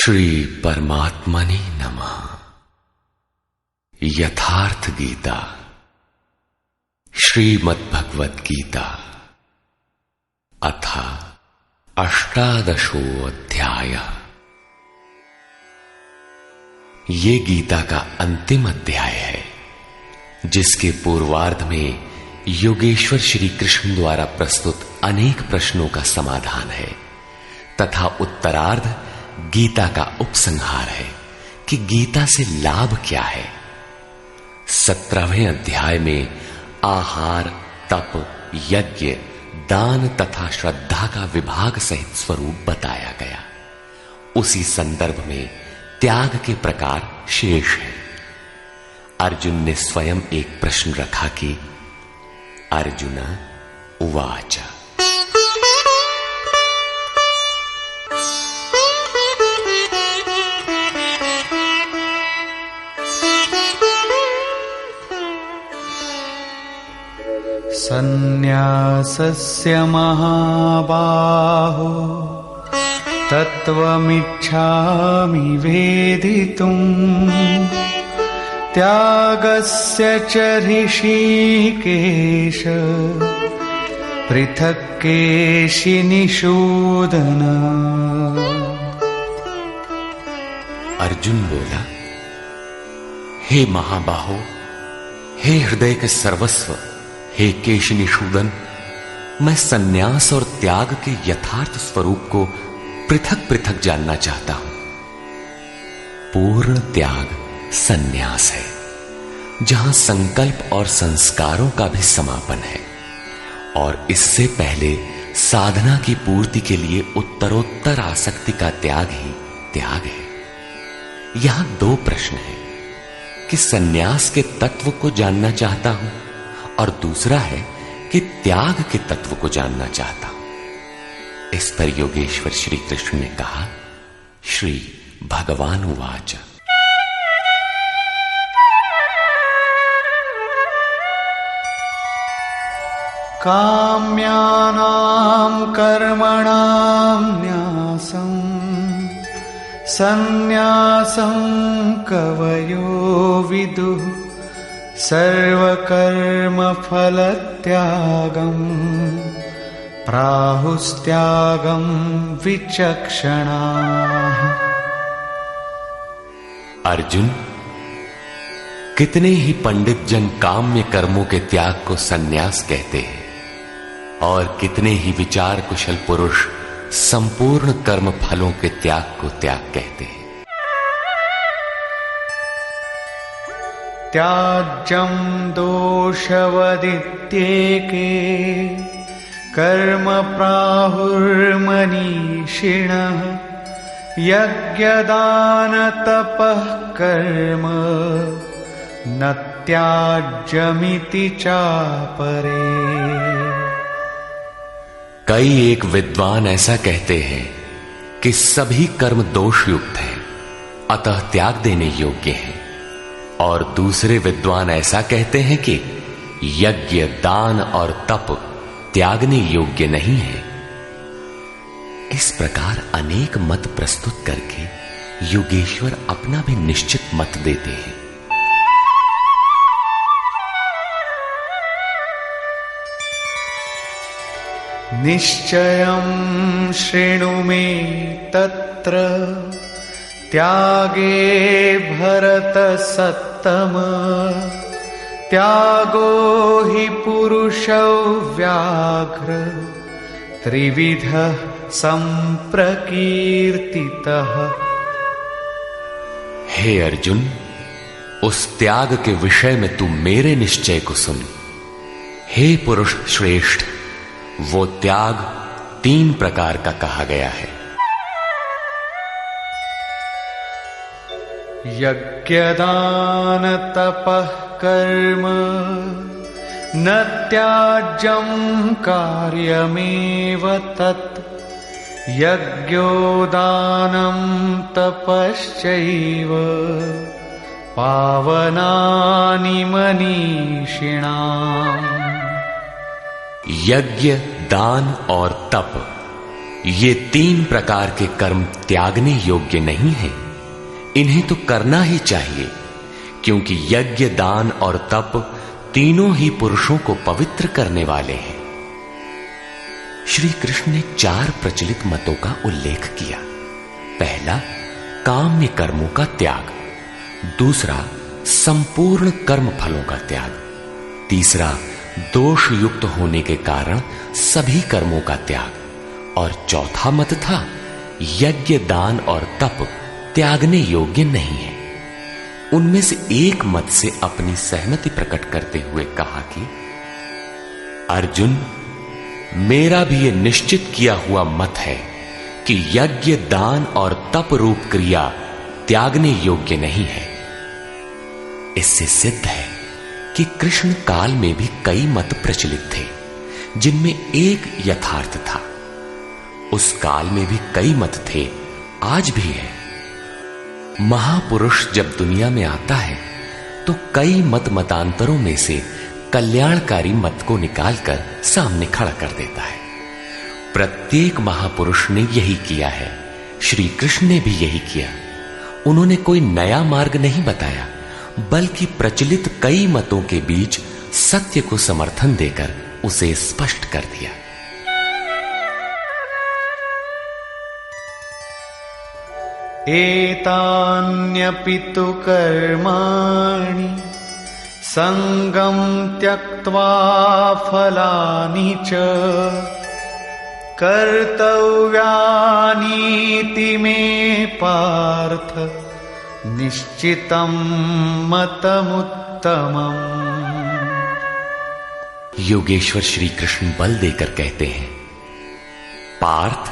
श्री परमात्मने नमः। यथार्थ गीता श्रीमद्भगवत गीता अथ अष्टादशो अध्याय। ये गीता का अंतिम अध्याय है, जिसके पूर्वार्ध में योगेश्वर श्री कृष्ण द्वारा प्रस्तुत अनेक प्रश्नों का समाधान है तथा उत्तरार्ध गीता का उपसंहार है कि गीता से लाभ क्या है। 17वें अध्याय में आहार, तप, यज्ञ, दान तथा श्रद्धा का विभाग सहित स्वरूप बताया गया। उसी संदर्भ में त्याग के प्रकार शेष है। अर्जुन ने स्वयं एक प्रश्न रखा कि अर्जुन उवाच सन्न्यासस्य महाबाहो तत्त्वमिच्छामि वेदितुम् त्यागस्य च ऋषिकेश पृथक् केशिनिषूदन। अर्जुन बोला, हे महाबाहो, हे हृदय के सर्वस्व, हे केशनिषूदन, मैं सन्यास और त्याग के यथार्थ स्वरूप को पृथक पृथक जानना चाहता हूं। पूर्ण त्याग सन्यास है, जहां संकल्प और संस्कारों का भी समापन है, और इससे पहले साधना की पूर्ति के लिए उत्तरोत्तर आसक्ति का त्याग ही त्याग है। यहां दो प्रश्न हैं कि सन्यास के तत्व को जानना चाहता हूं और दूसरा है कि त्याग के तत्व को जानना चाहता हूं। इस पर योगेश्वर श्री कृष्ण ने कहा, श्री भगवान उवाच काम्यानां कर्मणां न्यासं सन्न्यासं कवयो विदुः सर्वकर्मफलत्यागम् प्राहुस्त्यागं विचक्षणाः। अर्जुन, कितने ही पंडित जन काम्य कर्मों के त्याग को सन्यास कहते हैं और कितने ही विचार कुशल पुरुष संपूर्ण कर्म फलों के त्याग को त्याग कहते हैं। त्याज्यं दोषवदित्येके कर्म प्राहुर्मनीषिणः यज्ञदानतपः कर्म न त्याज्यमिति चापरे। कई एक विद्वान ऐसा कहते हैं कि सभी कर्म दोषयुक्त हैं, अतः त्याग देने योग्य हैं, और दूसरे विद्वान ऐसा कहते हैं कि यज्ञ, दान और तप त्यागने योग्य नहीं है। इस प्रकार अनेक मत प्रस्तुत करके योगेश्वर अपना भी निश्चित मत देते हैं। निश्चयं शृणु मे तत्र त्यागे भरतसत्तम त्यागो हि पुरुषौ व्याघ्र त्रिविधः संप्रकीर्तितः। हे अर्जुन, उस त्याग के विषय में तू मेरे निश्चय को सुन। हे पुरुष श्रेष्ठ, वो त्याग 3 प्रकार का कहा गया है। यज्ञदान तपः कर्म न त्याज्यं कार्यमेव तत् यज्ञो दानं तपश्चैव पावनानि मनीषिणाम्। यज्ञ, दान और तप ये 3 प्रकार के कर्म त्यागने योग्य नहीं हैं। इन्हें तो करना ही चाहिए, क्योंकि यज्ञ, दान और तप तीनों ही पुरुषों को पवित्र करने वाले हैं। श्री कृष्ण ने 4 प्रचलित मतों का उल्लेख किया। पहला, काम्य कर्मों का त्याग। दूसरा, संपूर्ण कर्म फलों का त्याग। तीसरा, दोष युक्त होने के कारण सभी कर्मों का त्याग। और चौथा मत था, यज्ञ, दान और तप त्यागने योग्य नहीं है। उनमें से एक मत से अपनी सहमति प्रकट करते हुए कहा कि अर्जुन, मेरा भी यह निश्चित किया हुआ मत है कि यज्ञ, दान और तप रूप क्रिया त्यागने योग्य नहीं है। इससे सिद्ध है कि कृष्ण काल में भी कई मत प्रचलित थे, जिनमें एक यथार्थ था। उस काल में भी कई मत थे, आज भी है। महापुरुष जब दुनिया में आता है तो कई मतांतरों में से कल्याणकारी मत को निकालकर सामने खड़ा कर देता है। प्रत्येक महापुरुष ने यही किया है। श्री कृष्ण ने भी यही किया। उन्होंने कोई नया मार्ग नहीं बताया, बल्कि प्रचलित कई मतों के बीच सत्य को समर्थन देकर उसे स्पष्ट कर दिया। एतान्यपि तु कर्माणि संगं त्यक्त्वा फलानि च कर्तव्यानीति मे पार्थ निश्चितं मतमुत्तमम्। योगेश्वर श्री कृष्ण बल देकर कहते हैं, पार्थ,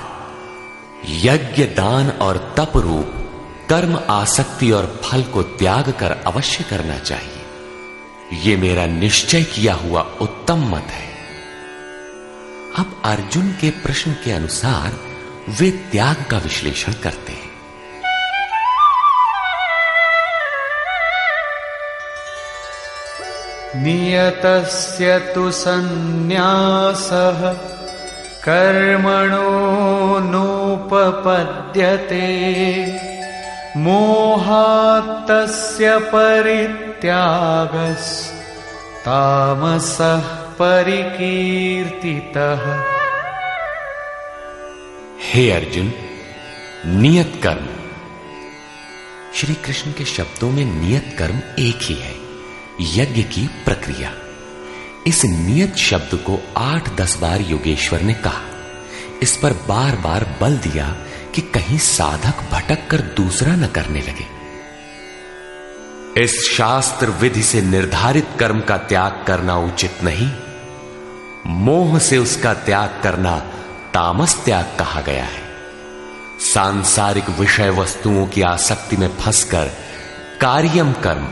यज्ञ, दान और तप रूप कर्म आसक्ति और फल को त्याग कर अवश्य करना चाहिए। यह मेरा निश्चय किया हुआ उत्तम मत है। अब अर्जुन के प्रश्न के अनुसार वे त्याग का विश्लेषण करते हैं। नियतस्य तु सन्न्यासः कर्मणो नोपपद्यते मोहात्तस्य परित्यागस्तामसः परिकीर्तितः। हे अर्जुन, नियत कर्म। श्री कृष्ण के शब्दों में नियत कर्म एक ही है, यज्ञ की प्रक्रिया। इस नियत शब्द को 8-10 बार योगेश्वर ने कहा। इस पर बार बार बल दिया कि कहीं साधक भटक कर दूसरा न करने लगे। इस शास्त्र विधि से निर्धारित कर्म का त्याग करना उचित नहीं। मोह से उसका त्याग करना तामस त्याग कहा गया है। सांसारिक विषय वस्तुओं की आसक्ति में फंसकर कार्यम कर्म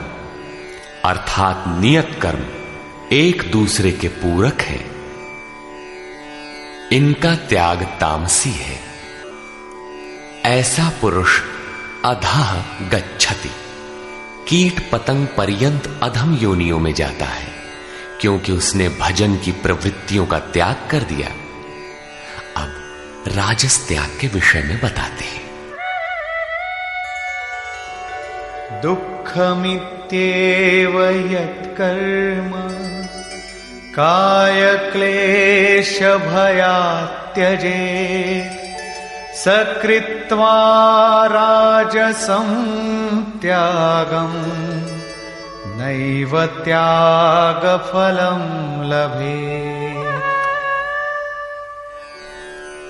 अर्थात नियत कर्म एक दूसरे के पूरक हैं। इनका त्याग तामसी है। ऐसा पुरुष अधः गच्छति, कीट पतंग पर्यंत अधम योनियों में जाता है, क्योंकि उसने भजन की प्रवृत्तियों का त्याग कर दिया। अब राजस त्याग के विषय में बताते हैं। दुःखमित्येव यत्कर्म कायक्लेशभयात् त्यजेत् सकृत्वा राजसं त्यागं नैव त्यागफलं लभेत्।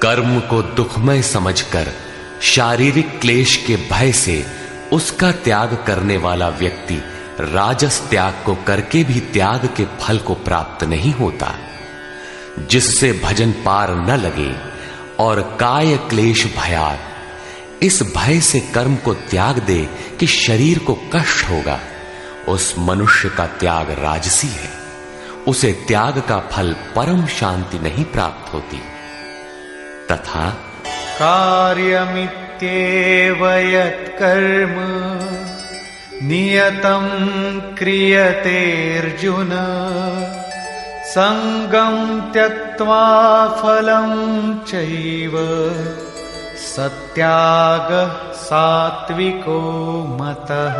कर्म को दुखमय समझकर शारीरिक क्लेश के भय से उसका त्याग करने वाला व्यक्ति राजस त्याग को करके भी त्याग के फल को प्राप्त नहीं होता। जिससे भजन पार न लगे और काय क्लेश भयात, इस भय से कर्म को त्याग दे कि शरीर को कष्ट होगा, उस मनुष्य का त्याग राजसी है। उसे त्याग का फल परम शांति नहीं प्राप्त होती। तथा कार्यमित्येव यत्कर्म नियतं क्रियते अर्जुन स संगं त्यक्त्वा फलं चैव सत्यागः सात्विको मतः।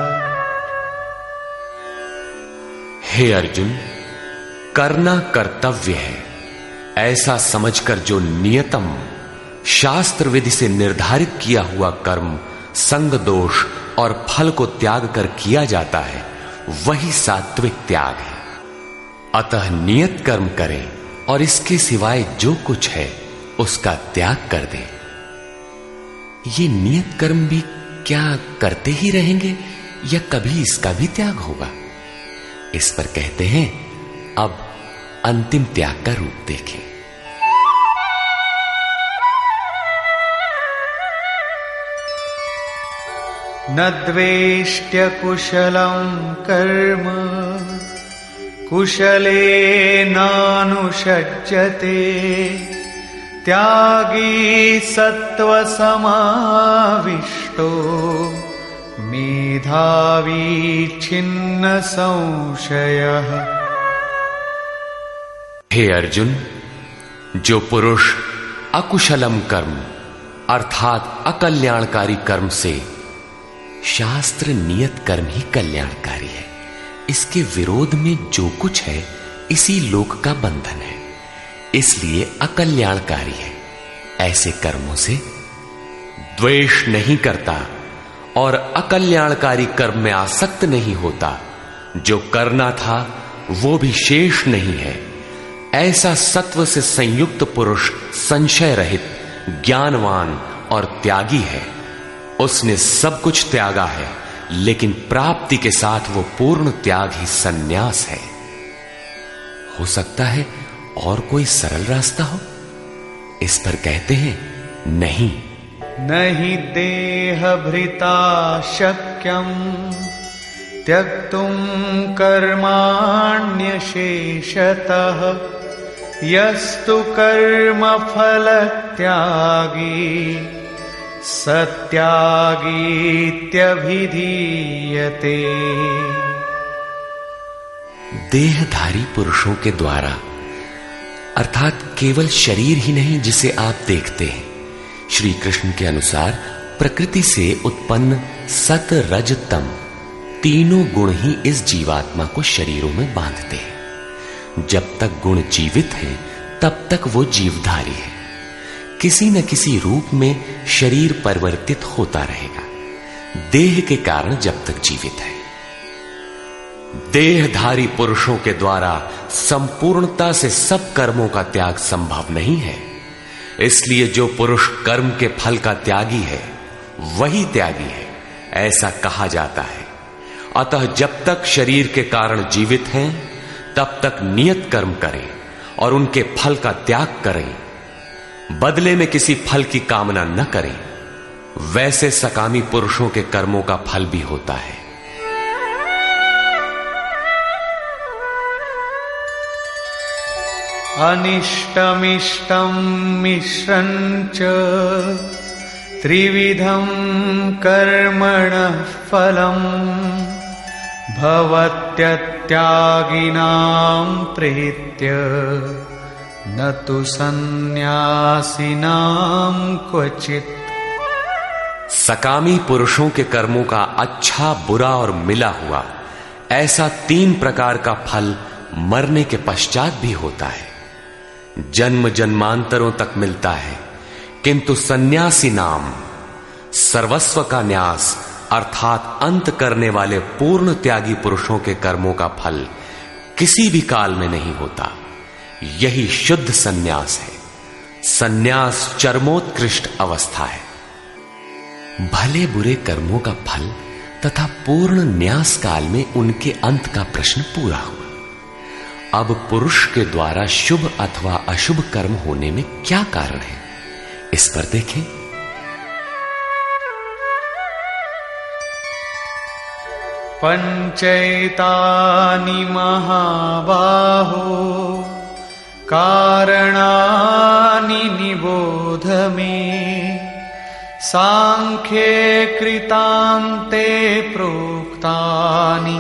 हे अर्जुन, करना कर्तव्य है ऐसा समझकर जो नियतम शास्त्र विधि से निर्धारित किया हुआ कर्म संग दोष और फल को त्याग कर किया जाता है, वही सात्विक त्याग है। अतः नियत कर्म करें और इसके सिवाय जो कुछ है उसका त्याग कर दें। ये नियत कर्म भी क्या करते ही रहेंगे या कभी इसका भी त्याग होगा? इस पर कहते हैं, अब अंतिम त्याग का रूप देखें। न द्वेष्ट्य कुशलं कर्म कुशलेनानुषज्यते त्यागी सत्वसमाविष्टो मेधावी छिन्न संशयः। हे अर्जुन, जो पुरुष अकुशलम कर्म अर्थात अकल्याणकारी कर्म से, शास्त्र नियत कर्म ही कल्याणकारी है, इसके विरोध में जो कुछ है इसी लोक का बंधन है, इसलिए अकल्याणकारी है, ऐसे कर्मों से द्वेष नहीं करता और अकल्याणकारी कर्म में आसक्त नहीं होता, जो करना था वो भी शेष नहीं है, ऐसा सत्व से संयुक्त पुरुष संशय रहित, ज्ञानवान और त्यागी है। उसने सब कुछ त्यागा है, लेकिन प्राप्ति के साथ वो पूर्ण त्याग ही सन्यास है। हो सकता है और कोई सरल रास्ता हो? इस पर कहते हैं, नहीं। नहि देहभृता शक्यं त्यक्तुं कर्माण्यशेषतः यस्तु कर्मफल त्यागी सत्यागीत्यभिधीयते। देहधारी पुरुषों के द्वारा अर्थात केवल शरीर ही नहीं जिसे आप देखते हैं, श्री कृष्ण के अनुसार प्रकृति से उत्पन्न सत रज तम तीनों गुण ही इस जीवात्मा को शरीरों में बांधते हैं। जब तक गुण जीवित हैं, तब तक वो जीवधारी है। किसी न किसी रूप में शरीर परिवर्तित होता रहेगा, देह के कारण जब तक जीवित है। देहधारी पुरुषों के द्वारा संपूर्णता से सब कर्मों का त्याग संभव नहीं है, इसलिए जो पुरुष कर्म के फल का त्यागी है वही त्यागी है, ऐसा कहा जाता है। अतः जब तक शरीर के कारण जीवित हैं, तब तक नियत कर्म करें और उनके फल का त्याग करें। बदले में किसी फल की कामना न करें, वैसे सकामी पुरुषों के कर्मों का फल भी होता है। अनिष्टमिष्टं मिश्रञ्च त्रिविधं कर्मणः फलम् भवत्यत्यागिनां प्रीत्य न तु सन्न्यासिनां क्वचित्। सकामी पुरुषों के कर्मों का अच्छा, बुरा और मिला हुआ ऐसा 3 प्रकार का फल मरने के पश्चात भी होता है। जन्म जन्मांतरों तक मिलता है, किंतु सन्यासी नाम सर्वस्व का न्यास अर्थात अंत करने वाले पूर्ण त्यागी पुरुषों के कर्मों का फल किसी भी काल में नहीं होता। यही शुद्ध सन्यास है। सन्यास चरमोत्कृष्ट अवस्था है। भले बुरे कर्मों का फल तथा पूर्ण न्यास काल में उनके अंत का प्रश्न पूरा हुआ। अब पुरुष के द्वारा शुभ अथवा अशुभ कर्म होने में क्या कारण है, इस पर देखें। पंचैतानि महाबाहो कारणानि निबोध मे सांख्ये कृतान्ते प्रोक्तानि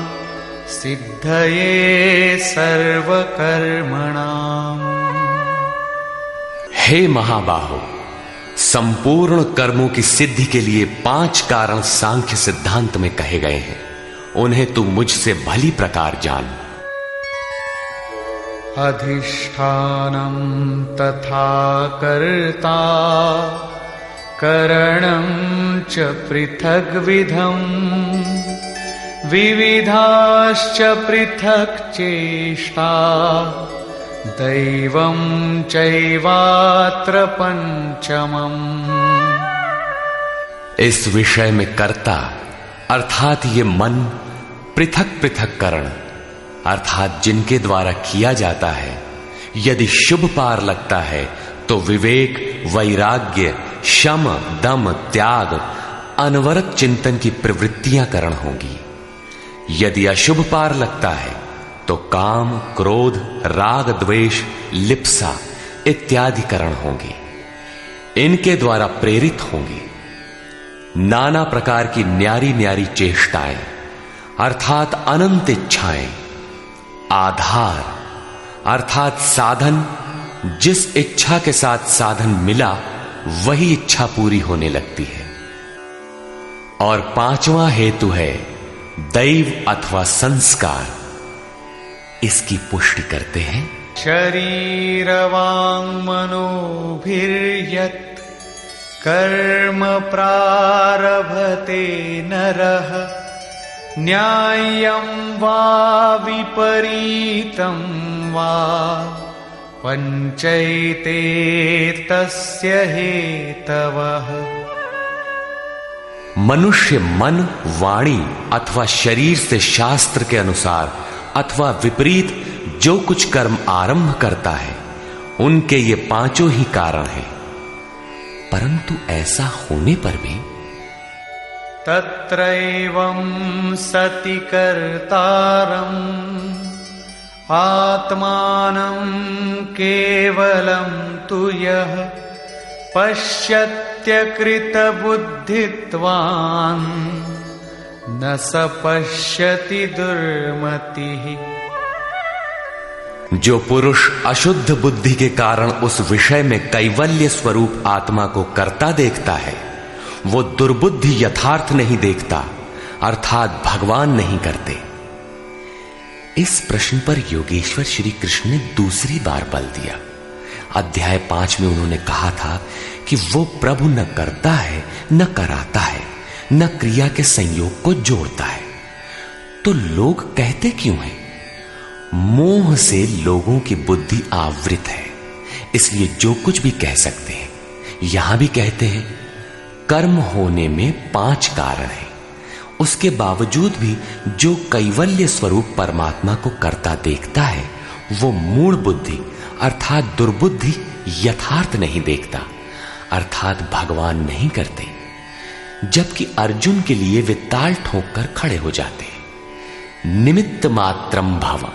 सिद्धये सर्वकर्मणाम्। हे महाबाहो, संपूर्ण कर्मों की सिद्धि के लिए 5 कारण सांख्य सिद्धांत में कहे गए हैं। उन्हें तू मुझसे भली प्रकार जान। अधिष्ठानं तथा कर्ता करणं च पृथग्विधम् विविधाश्च पृथक् चेष्टा दैवं चैवात्र पंचमम्। इस विषय में कर्ता अर्थात ये मन, पृथक पृथक करण अर्थात जिनके द्वारा किया जाता है, यदि शुभ पार लगता है तो विवेक, वैराग्य, शम, दम, त्याग, अनवरत चिंतन की प्रवृत्तियां करण होंगी। यदि अशुभ पार लगता है तो काम, क्रोध, राग, द्वेष, लिप्सा इत्यादि करण होंगे। इनके द्वारा प्रेरित होंगे नाना प्रकार की न्यारी न्यारी चेष्टाएं अर्थात अनंत इच्छाएं। आधार अर्थात साधन, जिस इच्छा के साथ साधन मिला वही इच्छा पूरी होने लगती है। और 5वां हेतु है दैव अथवा संस्कार। इसकी पुष्टि करते हैं। शरीर वांग मनोभिर्यत् कर्म प्रारभते नरः न्याय्यं वा विपरीतं वा पंचैते तस्य हेतवः। मनुष्य मन, वाणी अथवा शरीर से शास्त्र के अनुसार अथवा विपरीत जो कुछ कर्म आरंभ करता है, उनके ये 5 ही कारण हैं। परंतु ऐसा होने पर भी तत्रैवं सति कर्तारम् आत्मानं केवलं तु यः पश्यत्यकृतबुद्धित्वान् न स पश्यति दुर्मतिः। जो पुरुष अशुद्ध बुद्धि के कारण उस विषय में कैवल्य स्वरूप आत्मा को करता देखता है, वो दुर्बुद्धि यथार्थ नहीं देखता अर्थात भगवान नहीं करते। इस प्रश्न पर योगेश्वर श्री कृष्ण ने दूसरी बार बल दिया। अध्याय 5 में उन्होंने कहा था कि वो प्रभु न करता है, न कराता है, न क्रिया के संयोग को जोड़ता है। तो लोग कहते क्यों हैं? मोह से लोगों की बुद्धि आवृत है, इसलिए जो कुछ भी कह सकते हैं। यहां भी कहते हैं कर्म होने में 5 कारण हैं। उसके बावजूद भी जो कैवल्य स्वरूप परमात्मा को करता देखता है, वो मूढ़ बुद्धि अर्थात दुर्बुद्धि यथार्थ नहीं देखता अर्थात भगवान नहीं करते। जबकि अर्जुन के लिए वे ताल ठोक कर खड़े हो जाते हैं। निमित्त मात्रम भव,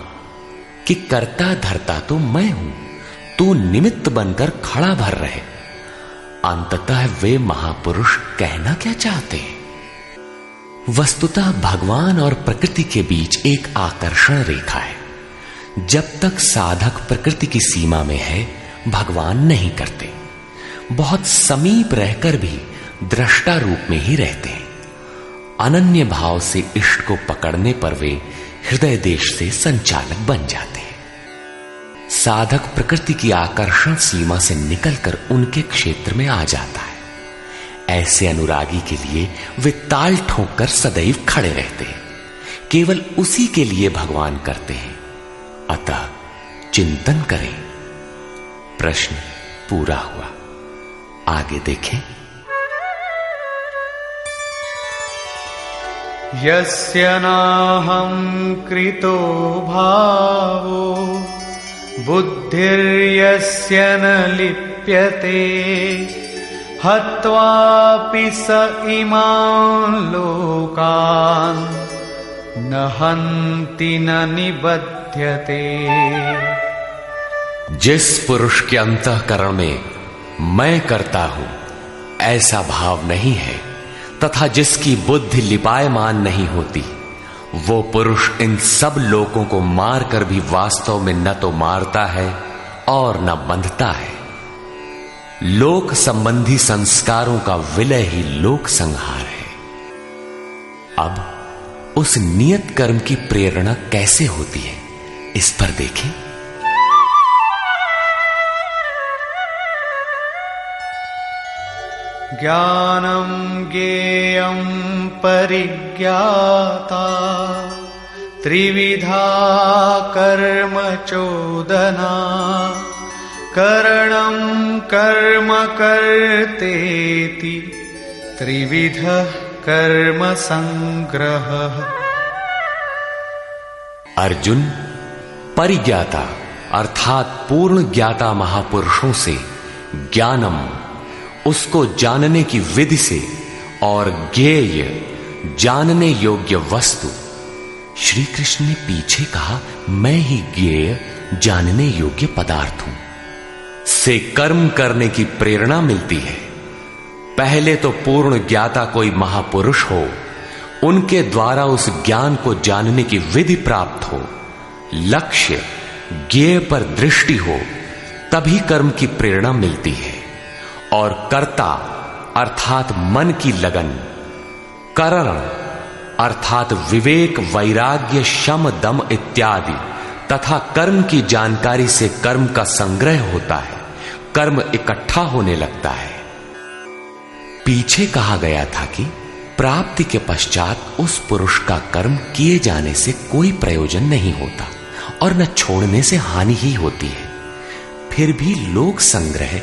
कि करता धरता तो मैं हूं, तू निमित्त बनकर खड़ा भर रहे। अंततः वे महापुरुष कहना क्या चाहते हैं? वस्तुतः भगवान और प्रकृति के बीच एक आकर्षण रेखा है। जब तक साधक प्रकृति की सीमा में है, भगवान नहीं करते। बहुत समीप रहकर भी दृष्टा रूप में ही रहते हैं। अनन्य भाव से इष्ट को पकड़ने पर वे हृदय देश से संचालक बन जाते हैं। साधक प्रकृति की आकर्षण सीमा से निकलकर उनके क्षेत्र में आ जाता है। ऐसे अनुरागी के लिए वे ताल ठोंककर सदैव खड़े रहते हैं। केवल उसी के लिए भगवान करते हैं। अतः चिंतन करें। प्रश्न पूरा हुआ। आगे देखें। यस्य नाहं कृतो भावो बुद्धिर्यस्य न लिप्यते हत्वापि स इमान् लोकान् न हन्ति न निबध्यते। जिस पुरुष के अंतःकरण में मैं करता हूं ऐसा भाव नहीं है, तथा जिसकी बुद्धि लिपायमान नहीं होती, वो पुरुष इन सब लोगों को मारकर भी वास्तव में न तो मारता है और न बंधता है। लोक संबंधी संस्कारों का विलय ही लोक संहार है। अब उस नियत कर्म की प्रेरणा कैसे होती है, इस पर देखें। ज्ञानम ज्ञेयं परिज्ञाता त्रिविधा कर्म चोदना करणं कर्म कर्तेति त्रिविधः कर्म संग्रहः। अर्जुन, परिज्ञाता अर्थात पूर्ण ज्ञाता महापुरुषों से ज्ञानम, उसको जानने की विधि से, और ज्ञेय जानने योग्य वस्तु। श्री कृष्ण ने पीछे कहा, मैं ही ज्ञेय जानने योग्य पदार्थ हूं, से कर्म करने की प्रेरणा मिलती है। पहले तो पूर्ण ज्ञाता कोई महापुरुष हो, उनके द्वारा उस ज्ञान को जानने की विधि प्राप्त हो, लक्ष्य ज्ञेय पर दृष्टि हो, तभी कर्म की प्रेरणा मिलती है। और कर्ता अर्थात मन की लगन, करण अर्थात विवेक, वैराग्य, शम, दम इत्यादि तथा कर्म की जानकारी से कर्म का संग्रह होता है, कर्म इकट्ठा होने लगता है। पीछे कहा गया था कि प्राप्ति के पश्चात उस पुरुष का कर्म किए जाने से कोई प्रयोजन नहीं होता और न छोड़ने से हानि ही होती है। फिर भी लोक संग्रह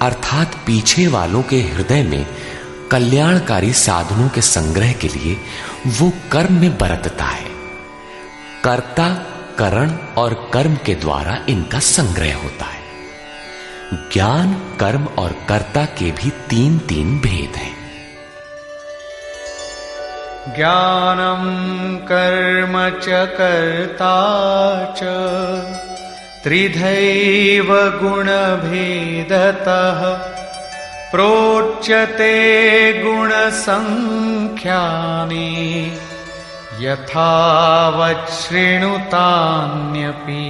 अर्थात पीछे वालों के हृदय में कल्याणकारी साधनों के संग्रह के लिए वो कर्म में बरतता है। कर्ता, करण और कर्म के द्वारा इनका संग्रह होता है। ज्ञान, कर्म और कर्ता के भी तीन तीन भेद हैं। ज्ञानम कर्म च कर्ता च त्रिधैव गुणभेदतः प्रोच्यते गुणसंख्यानि यथावत् शृणुतान्यपि।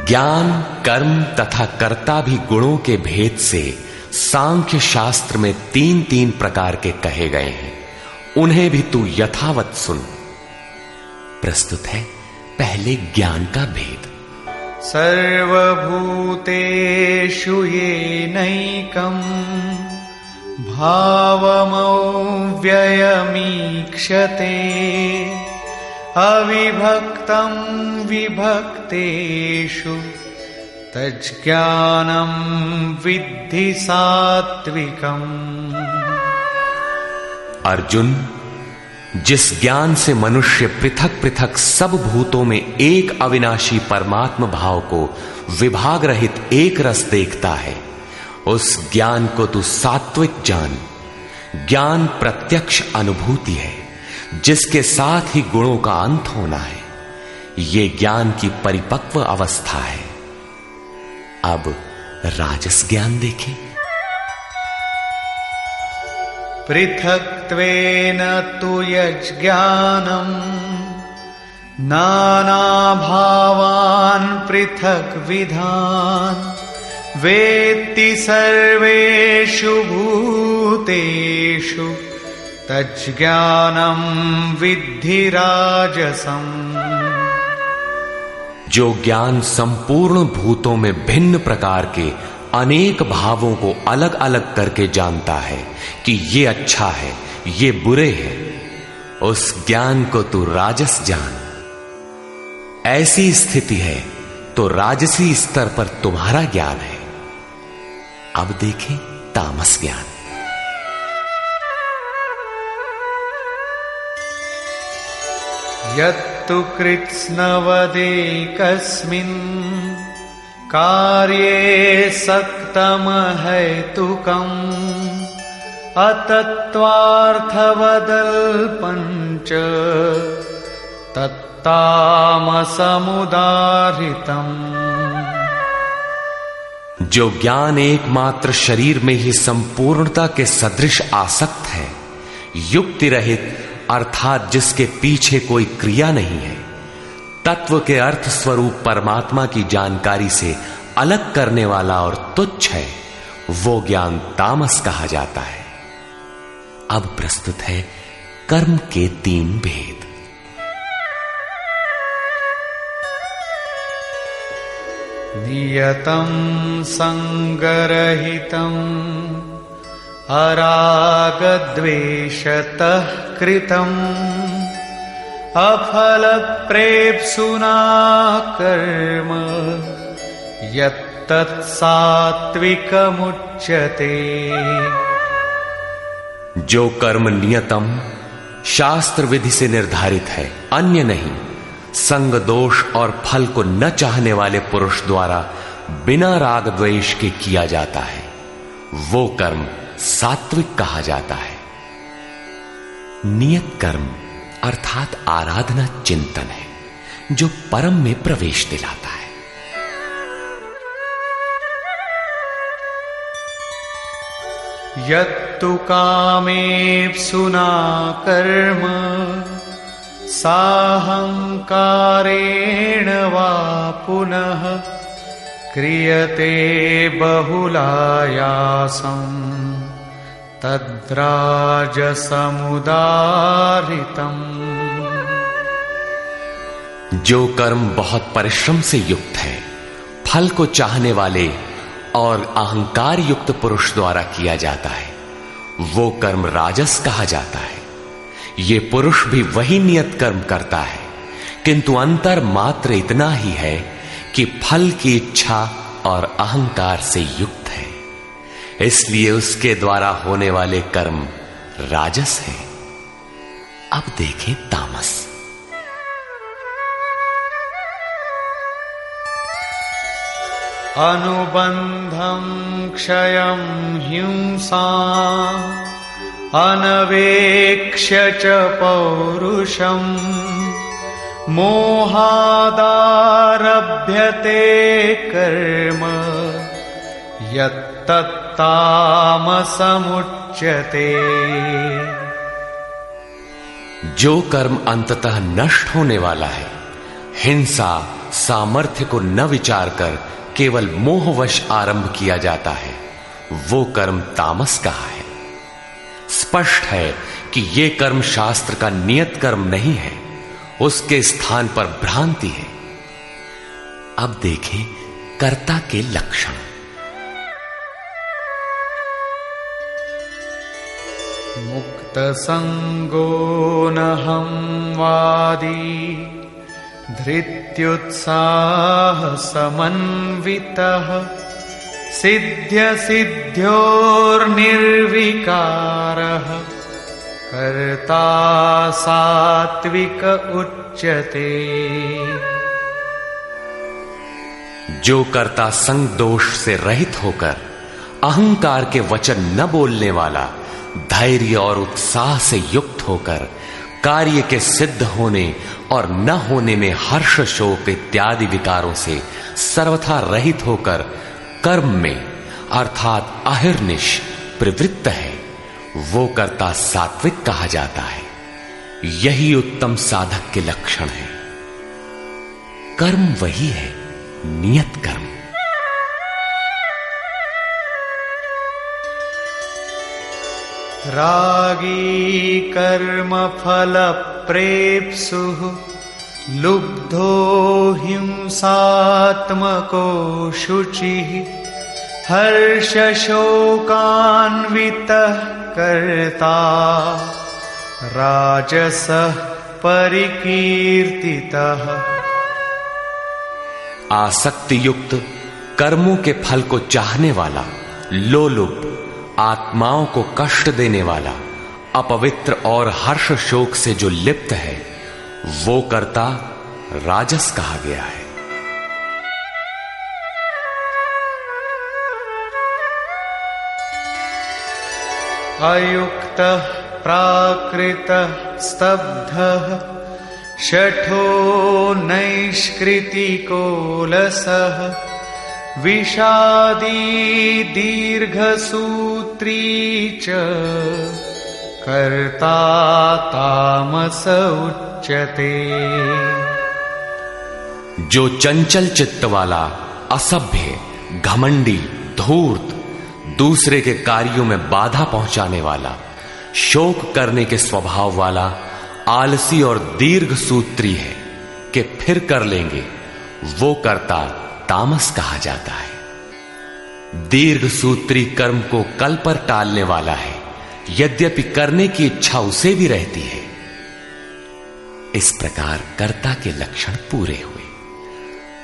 ज्ञान, कर्म तथा कर्ता भी गुणों के भेद से सांख्य शास्त्र में तीन तीन प्रकार के कहे गए हैं, उन्हें भी तू यथावत सुन। प्रस्तुत है पहले ज्ञान का भेद। सर्वभूतेषु येनैकं भावमव्ययमीक्षते अविभक्तं विभक्तेषु तज्ज्ञानं विद्धि सात्विकम्। अर्जुन, जिस ज्ञान से मनुष्य पृथक पृथक सब भूतों में एक अविनाशी परमात्म भाव को विभाग रहित एक रस देखता है, उस ज्ञान को तू सात्विक जान। ज्ञान प्रत्यक्ष अनुभूति है, जिसके साथ ही गुणों का अंत होना है। ये ज्ञान की परिपक्व अवस्था है। अब राजस ज्ञान देखें। पृथक्त्वेन तु यज्ज्ञानं नानाभावान् पृथक्विधान् वेत्ति सर्वेषु भूतेषु तज्ज्ञानं विद्धि राजसम्। जो ज्ञान संपूर्ण भूतों में भिन्न प्रकार के अनेक भावों को अलग अलग करके जानता है कि ये अच्छा है, ये बुरे हैं, उस ज्ञान को तू राजस जान। ऐसी स्थिति है तो राजसी स्तर पर तुम्हारा ज्ञान है। अब देखें तामस ज्ञान। यत्तु कृत्स्नवदेकस्मिन् कार्ये सक्तमहैतुकम् अतत्त्वार्थवदल्पञ्च तत्तामसमुदाहृतम्। जो ज्ञान एकमात्र शरीर में ही संपूर्णता के सदृश आसक्त है, युक्ति रहित अर्थात जिसके पीछे कोई क्रिया नहीं है, तत्व के अर्थ स्वरूप परमात्मा की जानकारी से अलग करने वाला और तुच्छ है, वो ज्ञान तामस कहा जाता है। अब प्रस्तुत है कर्म के 3 भेद। नियतं संगरहितं अरागद्वेषतः कृतम् अफलप्रेप्सुना कर्म यत्तत्सात्विकमुच्यते। जो कर्म नियतम शास्त्र विधि से निर्धारित है, अन्य नहीं, संग दोष और फल को न चाहने वाले पुरुष द्वारा बिना राग द्वेष के किया जाता है, वो कर्म सात्विक कहा जाता है। नियत कर्म अर्थात आराधना चिंतन है, जो परम में प्रवेश दिलाता है। यत्तु कामेप्सुना कर्म साहंकारेण वा पुनः क्रियते बहुलायासम् तद्राजसमुदारितम्। जो कर्म बहुत परिश्रम से युक्त है, फल को चाहने वाले और अहंकार युक्त पुरुष द्वारा किया जाता है, वो कर्म राजस कहा जाता है। ये पुरुष भी वही नियत कर्म करता है, किंतु अंतर मात्र इतना ही है कि फल की इच्छा और अहंकार से युक्त है, इसलिए उसके द्वारा होने वाले कर्म राजस है। अब देखें तामस। अनुबंधं क्षयं हिंसा अनवेक्ष्य च पौरुषम् मोहादारभ्यते कर्म यत्तत्तामसमुच्यते। जो कर्म अंततः नष्ट होने वाला है, हिंसा सामर्थ्य को न विचार कर केवल मोहवश आरंभ किया जाता है, वो कर्म तामस कहा है। स्पष्ट है कि ये कर्म शास्त्र का नियत कर्म नहीं है, उसके स्थान पर भ्रांति है। अब देखें कर्ता के लक्षण। मुक्त संगो नहं वादी धृत्युत्साह समन्वितः सिद्ध्य सिद्ध्योर्निर्विकारः कर्ता सात्विक उच्यते। जो कर्ता संग दोष से रहित होकर अहंकार के वचन न बोलने वाला, धैर्य और उत्साह से युक्त होकर कार्य के सिद्ध होने और न होने में हर्ष शोक इत्यादि विकारों से सर्वथा रहित होकर कर्म में अर्थात अहिर्निश प्रवृत्त है, वो कर्ता सात्विक कहा जाता है। यही उत्तम साधक के लक्षण है। कर्म वही है नियत कर्म। रागी कर्म फल प्रेप्सुः लुब्धो हिंसात्मको शुचिः हर्ष शोकान्वितः कर्ता राजसः परिकीर्तितः। आसक्ति युक्त कर्मों के फल को चाहने वाला, लोलुप, आत्माओं को कष्ट देने वाला, अपवित्र और हर्ष शोक से जो लिप्त है, वो कर्ता राजस कहा गया है। अयुक्तः प्राकृतः स्तब्धः शठो नैष्कृतिकोलसः विषादी दीर्घसूत्री च कर्ता तामस उच्यते। जो चंचल चित्त वाला, असभ्य, घमंडी, धूर्त, दूसरे के कार्यों में बाधा पहुंचाने वाला, शोक करने के स्वभाव वाला, आलसी और दीर्घ सूत्री है कि फिर कर लेंगे, वो कर्ता तामस कहा जाता है। दीर्घ सूत्री कर्म को कल पर टालने वाला है, यद्यपि करने की इच्छा उसे भी रहती है। इस प्रकार कर्ता के लक्षण पूरे हुए।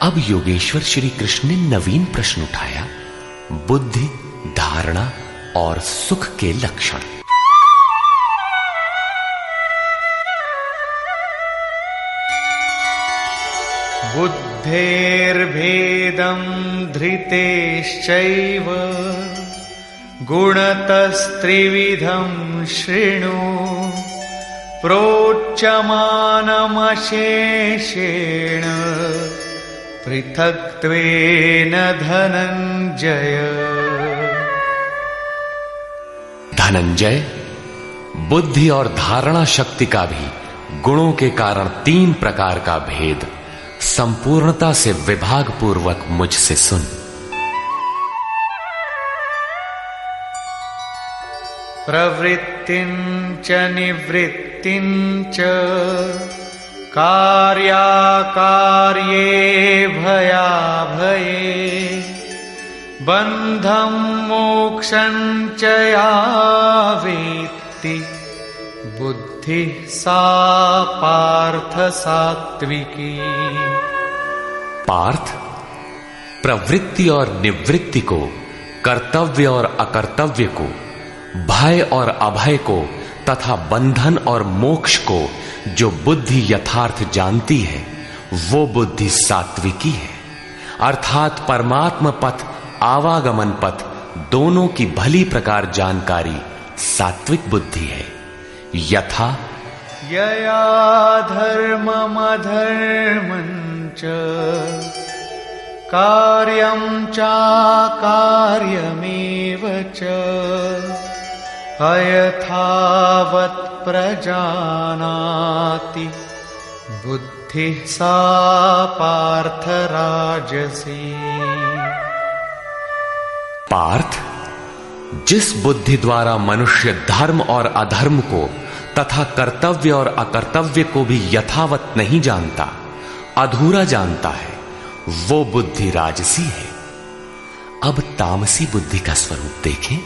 अब योगेश्वर श्री कृष्ण ने नवीन प्रश्न उठाया, बुद्धि, धारणा और सुख के लक्षण। बुद्धेर्भेदं धृतेश्चैव गुणतस्त्रिविधं शृणु प्रोच्यमानमशेषेण पृथक्त्वेन धनंजय। धनंजय, बुद्धि और धारणा शक्ति का भी गुणों के कारण 3 प्रकार का भेद संपूर्णता से विभाग पूर्वक मुझसे सुन। प्रवृत्तिञ्च निवृत्तिञ्च कार्याकार्ये भयाभये बन्धं मोक्षञ्च या वेत्ति बुद्धि सा पार्थ सात्विकी। पार्थ, प्रवृत्ति और निवृत्ति को, कर्तव्य और अकर्तव्य को, भय और अभय को तथा बंधन और मोक्ष को जो बुद्धि यथार्थ जानती है, वो बुद्धि सात्विकी है। अर्थात परमात्म पथ, आवागमन पथ दोनों की भली प्रकार जानकारी सात्विक बुद्धि है। यथा यया धर्ममधर्मञ्च कार्यं चाकार्यमेव च अयथावत् प्रजानाति बुद्धिः सा पार्थ राजसी। पार्थ, जिस बुद्धि द्वारा मनुष्य धर्म और अधर्म को तथा कर्तव्य और अकर्तव्य को भी यथावत नहीं जानता, अधूरा जानता है, वो बुद्धि राजसी है। अब तामसी बुद्धि का स्वरूप देखें।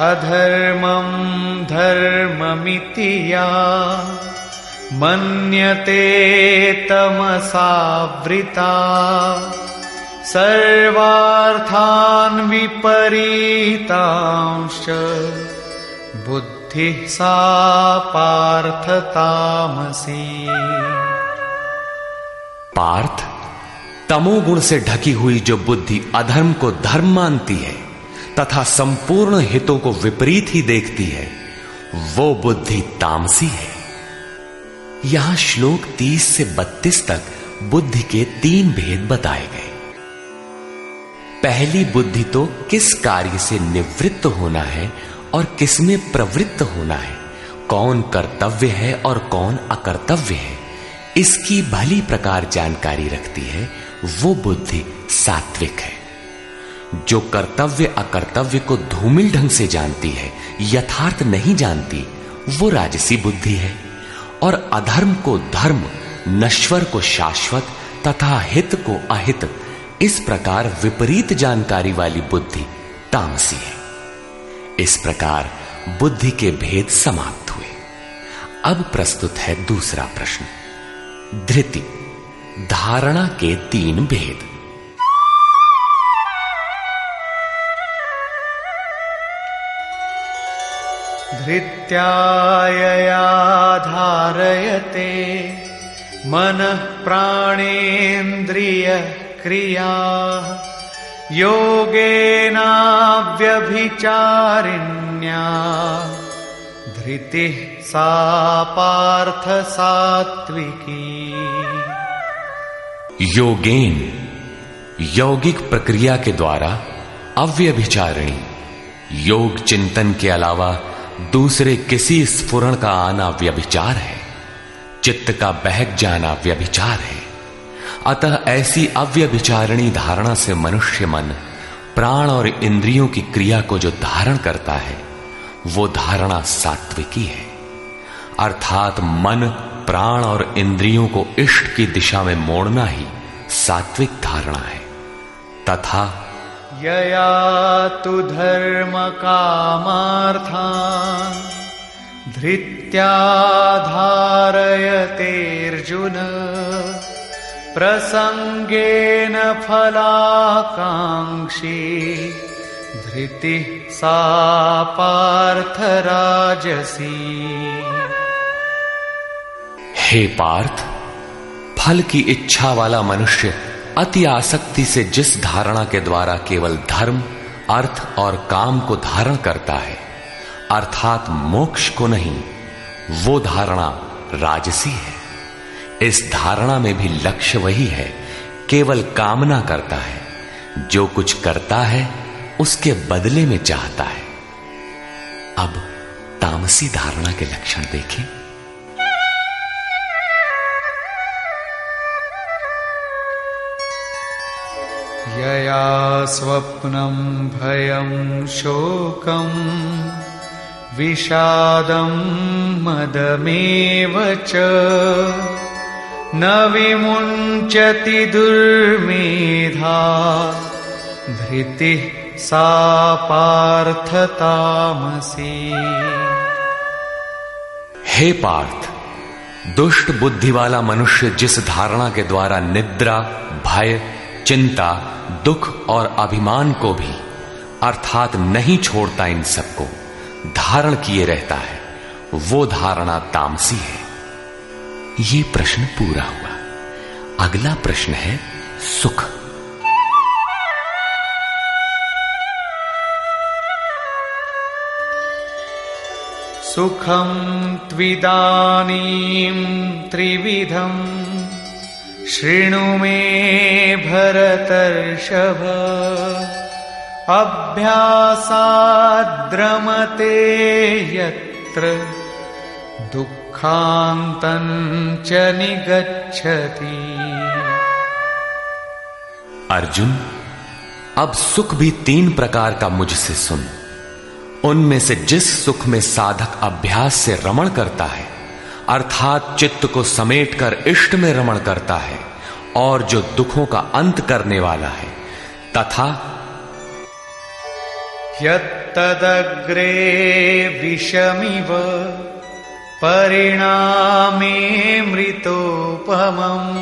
अधर्मं धर्ममिति या मन्यते तमसावृता सर्वार्थान् विपरीतांश्च बुद्धिः सा पार्थ तामसी। पार्थ, तमोगुण से ढकी हुई जो बुद्धि अधर्म को धर्म मानती है तथा संपूर्ण हितों को विपरीत ही देखती है, वो बुद्धि तामसी है। यहां श्लोक 30 से 32 तक बुद्धि के 3 भेद बताए गए। पहली बुद्धि तो किस कार्य से निवृत्त होना है और किस में प्रवृत्त होना है, कौन कर्तव्य है और कौन अकर्तव्य है, इसकी भली प्रकार जानकारी रखती है, वो बुद्धि सात्विक है। जो कर्तव्य अकर्तव्य को धूमिल ढंग से जानती है, यथार्थ नहीं जानती, वो राजसी बुद्धि है। और अधर्म को धर्म, नश्वर को शाश्वत तथा हित को अहित, इस प्रकार विपरीत जानकारी वाली बुद्धि तामसी है। इस प्रकार बुद्धि के भेद समाप्त हुए। अब प्रस्तुत है दूसरा प्रश्न, धृति, धारणा के 3 भेद। धृत्यायया धारयते मनः प्राणेन्द्रिय क्रिया योगेनाव्यभिचारिण्या धृतिः सा पार्थ सात्विकी। योगेन, यौगिक प्रक्रिया के द्वारा अव्यभिचारिणी, योग चिंतन के अलावा दूसरे किसी स्फुरण का आना व्यभिचार है। चित्त का बहक जाना व्यभिचार है। अतः ऐसी अव्यभिचारिणी धारणा से मनुष्य मन प्राण और इंद्रियों की क्रिया को जो धारण करता है, वो धारणा सात्विकी है। अर्थात मन, प्राण और इंद्रियों को इष्ट की दिशा में मोड़ना ही सात्विक धारणा है। तथा यया तु धर्म कामार्थान् धृत्या धारयतेऽर्जुन प्रसंगेन फलाकांक्षी धृतिः सा पार्थ राजसी। हे पार्थ, फल की इच्छा वाला मनुष्य अति आसक्ति से जिस धारणा के द्वारा केवल धर्म, अर्थ और काम को धारण करता है, अर्थात मोक्ष को नहीं, वो धारणा राजसी है। इस धारणा में भी लक्ष्य वही है, केवल कामना करता है, जो कुछ करता है उसके बदले में चाहता है। अब तामसी धारणा के लक्षण देखें। यया स्वप्नं भयं शोकं विषादं मदमेव च न विमुञ्चति दुर्मेधा धृतिः सा पार्थ तामसी। हे पार्थ, दुष्ट बुद्धि वाला मनुष्य जिस धारणा के द्वारा निद्रा, भय, चिंता, दुख और अभिमान को भी अर्थात नहीं छोड़ता, इन सबको धारण किए रहता है, वो धारणा तामसी है। ये प्रश्न पूरा हुआ। अगला प्रश्न है सुख। सुखं त्विदानीं त्रिविधं शृणु मे भरतर्षभ अभ्यासाद्रमते यत्र दुःखान्तं च निगच्छति। अर्जुन, अब सुख भी 3 प्रकार का मुझसे सुन। उनमें से जिस सुख में साधक अभ्यास से रमण करता है, अर्थात चित्त को समेटकर इष्ट में रमण करता है, और जो दुखों का अंत करने वाला है, तथा यत्तदग्रे विषमिव परिणामे मृतोपमम्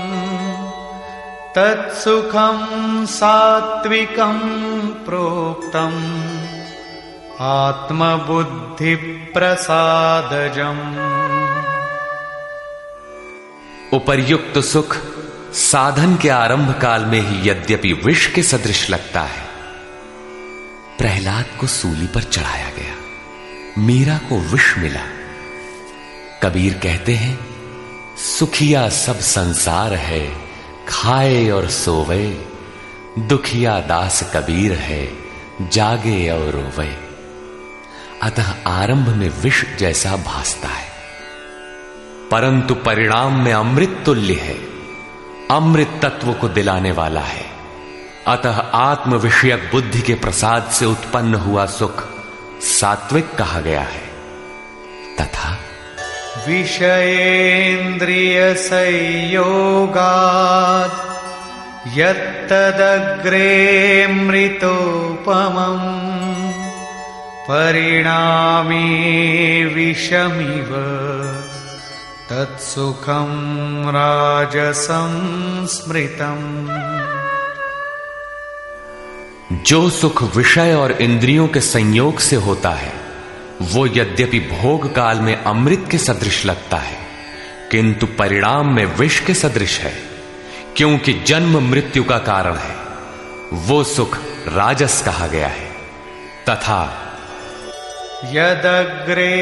तत्सुखं सात्विकं प्रोक्तम् आत्मबुद्धि प्रसादजम्। उपर्युक्त सुख साधन के आरंभ काल में ही यद्यपि विष के सदृश लगता है, प्रहलाद को सूली पर चढ़ाया गया, मीरा को विष मिला। कबीर कहते हैं, सुखिया सब संसार है, खाए और सोवे, दुखिया दास कबीर है, जागे और रोवे। अतः आरंभ में विष जैसा भासता है, परंतु परिणाम में अमृत तुल्य है, अमृत तत्व को दिलाने वाला है। अतः आत्म विषयक बुद्धि के प्रसाद से उत्पन्न हुआ सुख सात्विक कहा गया है। तथा विषयेन्द्रिय संयोगात् यत्तदग्रे मृतोपमम् परिणामे विषमिव तत्सुखं राजसं स्मृतम्। जो सुख विषय और इंद्रियों के संयोग से होता है, वो यद्यपि भोग काल में अमृत के सदृश लगता है, किंतु परिणाम में विष के सदृश है, क्योंकि जन्म मृत्यु का कारण है। वो सुख राजस कहा गया है। तथा यदग्रे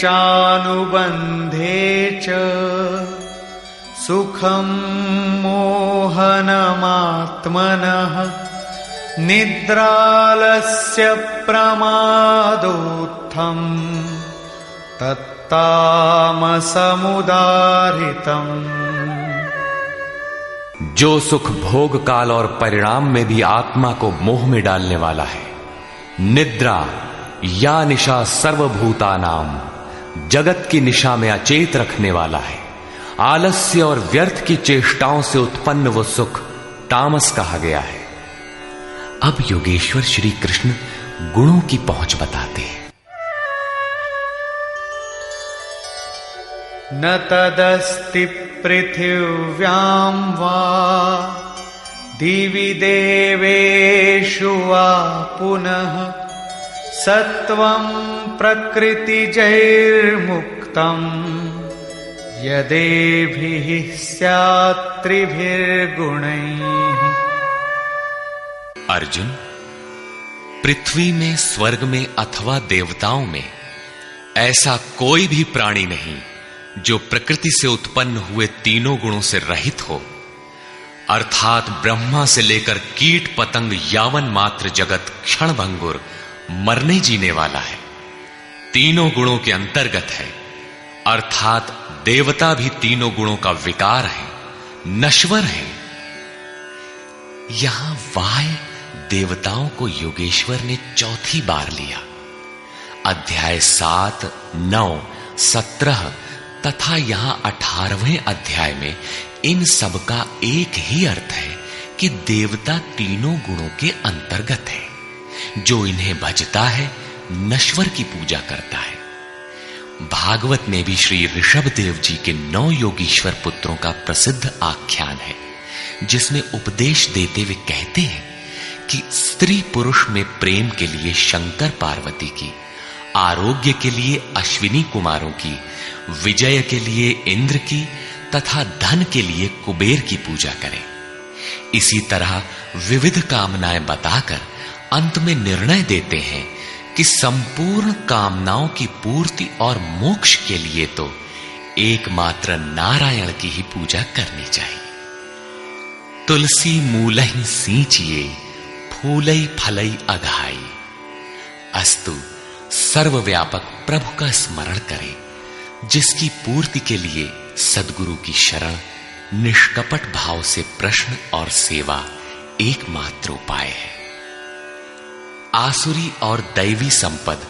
चानुबंधे च सुखं मोहनमात्मनः निद्रालस्य प्रमादोत्थम् तत्तामसमुदाहृतम्। जो सुख भोग काल और परिणाम में भी आत्मा को मोह में डालने वाला है, निद्रा या निशा सर्वभूतानाम, जगत की निशा में अचेत रखने वाला है। आलस्य और व्यर्थ की चेष्टाओं से उत्पन्न वो सुख तामस कहा गया है। अब योगेश्वर श्री कृष्ण गुणों की पहुंच बताते हैं। न तदस्ति पृथिव्यां वा दिवि देवेषु वा पुनः सत्वं प्रकृतिजैर्मुक्तम् यदेभिः स्यात् त्रिभिर्गुणैः। अर्जुन, पृथ्वी में, स्वर्ग में अथवा देवताओं में ऐसा कोई भी प्राणी नहीं जो प्रकृति से उत्पन्न हुए तीनों गुणों से रहित हो, अर्थात ब्रह्मा से लेकर कीट पतंग यावन मात्र जगत क्षणभंगुर मरने जीने वाला है, तीनों गुणों के अंतर्गत है। अर्थात देवता भी तीनों गुणों का विकार है, नश्वर है। यहां वाय देवताओं को योगेश्वर ने चौथी बार लिया। अध्याय 7, 9, 17 तथा यहां 18वें अध्याय में इन सब का एक ही अर्थ है कि देवता तीनों गुणों के अंतर्गत है। जो इन्हें भजता है, नश्वर की पूजा करता है। भागवत में भी श्री ऋषभ देव जी के 9 योगीश्वर पुत्रों का प्रसिद्ध आख्यान है, जिसमें उपदेश देते हुए कहते हैं कि स्त्री पुरुष में प्रेम के लिए शंकर पार्वती की, आरोग्य के लिए अश्विनी कुमारों की, विजय के लिए इंद्र की तथा धन के लिए कुबेर की पूजा करें। इसी तरह विविध कामनाएं बताकर अंत में निर्णय देते हैं कि संपूर्ण कामनाओं की पूर्ति और मोक्ष के लिए तो एकमात्र नारायण की ही पूजा करनी चाहिए। तुलसी मूलहि सींचिए, फूलई फलई अघाई। अस्तु सर्वव्यापक प्रभु का स्मरण करें, जिसकी पूर्ति के लिए सद्गुरु की शरण, निष्कपट भाव से प्रश्न और सेवा एकमात्र उपाय है। आसुरी और दैवी संपद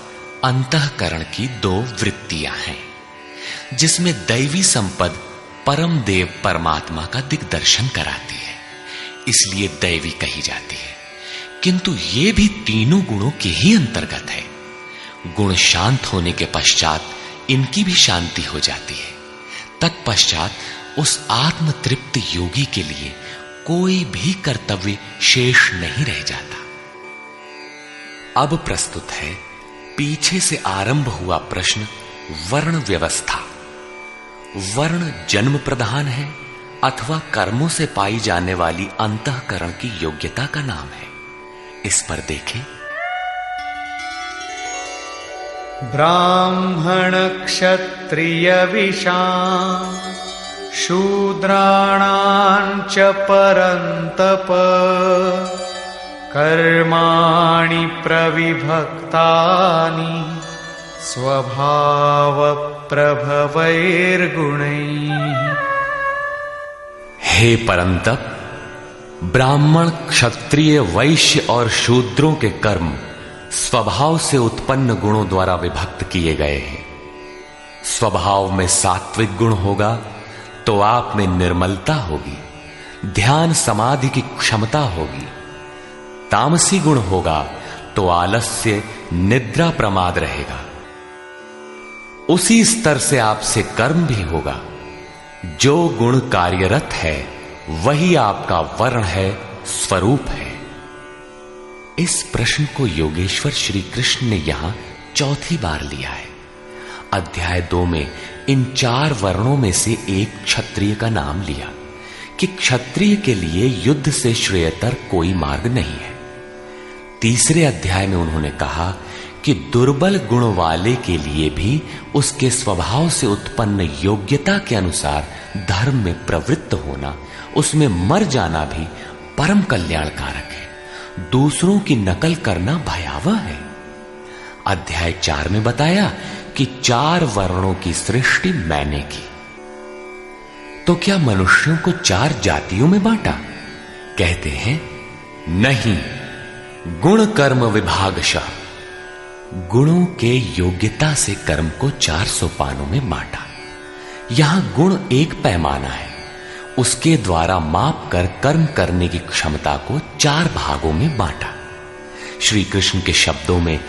अंतःकरण की 2 वृत्तियां हैं, जिसमें दैवी संपद परम देव परमात्मा का दिग्दर्शन कराती है, इसलिए दैवी कही जाती है। किंतु ये भी तीनों गुणों के ही अंतर्गत है। गुण शांत होने के पश्चात इनकी भी शांति हो जाती है। तत्पश्चात उस आत्म तृप्त योगी के लिए कोई भी कर्तव्य शेष नहीं रह जाता। अब प्रस्तुत है पीछे से आरंभ हुआ प्रश्न, वर्ण व्यवस्था। वर्ण जन्म प्रधान है अथवा कर्मों से पाई जाने वाली अंतःकरण की योग्यता का नाम है। इस पर देखें। ब्राह्मण क्षत्रिय विशाम शूद्राणां च परन्तप कर्माणि प्रविभक्तानि स्वभाव प्रभवैर्गुणैः। हे परंतप, ब्राह्मण, क्षत्रिय, वैश्य और शूद्रों के कर्म स्वभाव से उत्पन्न गुणों द्वारा विभक्त किए गए हैं। स्वभाव में सात्विक गुण होगा तो आप में निर्मलता होगी, ध्यान समाधि की क्षमता होगी। तामसी गुण होगा तो आलस्य, निद्रा, प्रमाद रहेगा। उसी स्तर से आपसे कर्म भी होगा। जो गुण कार्यरत है वही आपका वर्ण है, स्वरूप है। इस प्रश्न को योगेश्वर श्री कृष्ण ने यहां चौथी बार लिया है। अध्याय 2 में इन 4 वर्णों में से एक क्षत्रिय का नाम लिया कि क्षत्रिय के लिए युद्ध से श्रेयतर कोई मार्ग नहीं है। तीसरे अध्याय में उन्होंने कहा कि दुर्बल गुण वाले के लिए भी उसके स्वभाव से उत्पन्न योग्यता के अनुसार धर्म में प्रवृत्त होना, उसमें मर जाना भी परम कल्याणकारक है। दूसरों की नकल करना भयावह है। अध्याय 4 में बताया कि 4 वर्णों की सृष्टि मैंने की। तो क्या मनुष्यों को 4 जातियों में बांटा? कहते हैं नहीं, गुण कर्म विभागशः, गुणों के योग्यता से कर्म को 4 सोपानों में बांटा। यहां गुण एक पैमाना है, उसके द्वारा माप कर कर्म करने की क्षमता को 4 भागों में बांटा। श्री कृष्ण के शब्दों में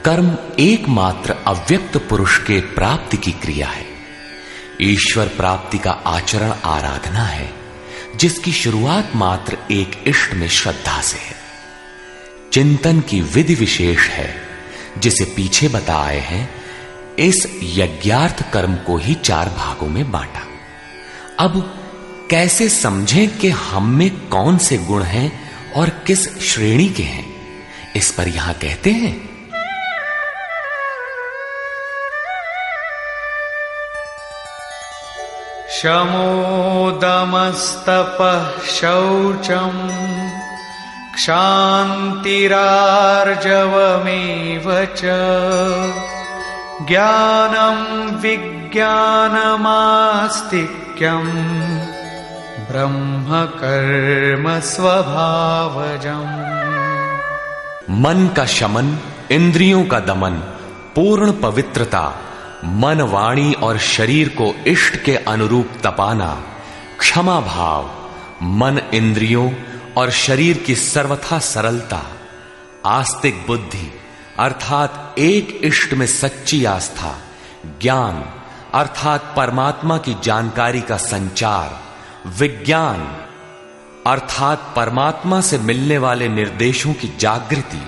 कर्म एकमात्र अव्यक्त पुरुष के प्राप्ति की क्रिया है। ईश्वर प्राप्ति का आचरण आराधना है, जिसकी शुरुआत मात्र एक इष्ट में श्रद्धा से है। चिंतन की विधि विशेष है, जिसे पीछे बताए हैं। इस यज्ञार्थ कर्म को ही 4 भागों में बांटा। अब कैसे समझें कि हम में कौन से गुण हैं और किस श्रेणी के हैं? इस पर यहां कहते हैं शमो दमस्तपः शौचम् क्षान्तिरार्जवमेव च ज्ञानं विज्ञानमास्तिक्यम् ब्रह्म कर्म स्वभावजम्। मन का शमन, इंद्रियों का दमन, पूर्ण पवित्रता, मन, वाणी और शरीर को इष्ट के अनुरूप तपाना, क्षमा भाव, मन, इंद्रियों और शरीर की सर्वथा सरलता, आस्तिक बुद्धि अर्थात एक इष्ट में सच्ची आस्था, ज्ञान अर्थात परमात्मा की जानकारी का संचार, विज्ञान अर्थात परमात्मा से मिलने वाले निर्देशों की जागृति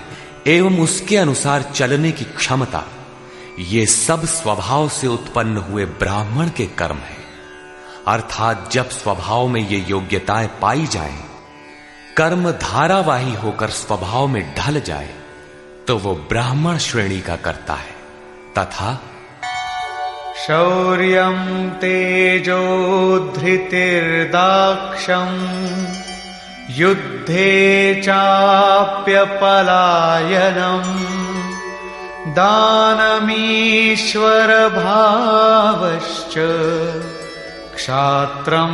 एवं उसके अनुसार चलने की क्षमता, ये सब स्वभाव से उत्पन्न हुए ब्राह्मण के कर्म है। अर्थात जब स्वभाव में ये योग्यताएं पाई जाएं, कर्म धारावाही होकर स्वभाव में ढल जाए, तो वो ब्राह्मण श्रेणी का करता है। तथा शौर्यं तेजो धृतिर्दाक्षम् युद्धे चाप्यपलायनम् दानमीश्वर भावश्च क्षात्रं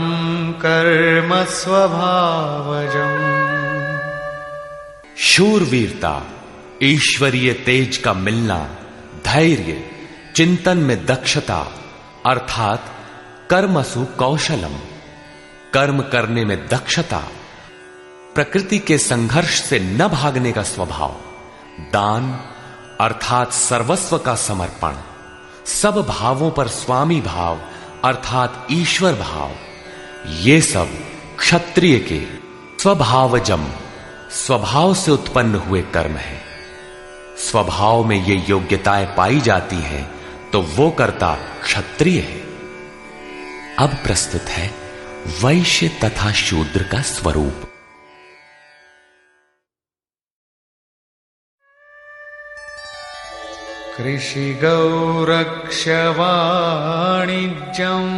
कर्म स्वभावजम्। शूरवीरता, ईश्वरीय तेज का मिलना, धैर्य, चिंतन में दक्षता अर्थात कर्मसु कौशलम, कर्म करने में दक्षता, प्रकृति के संघर्ष से न भागने का स्वभाव, दान अर्थात सर्वस्व का समर्पण, सब भावों पर स्वामी भाव अर्थात ईश्वर भाव, ये सब क्षत्रिय के स्वभावजम, स्वभाव से उत्पन्न हुए कर्म है। स्वभाव में ये योग्यताएं पाई जाती हैं तो वो कर्ता क्षत्रिय है। अब प्रस्तुत है वैश्य तथा शूद्र का स्वरूप। कृषि गौरक्ष वाणिज्यम्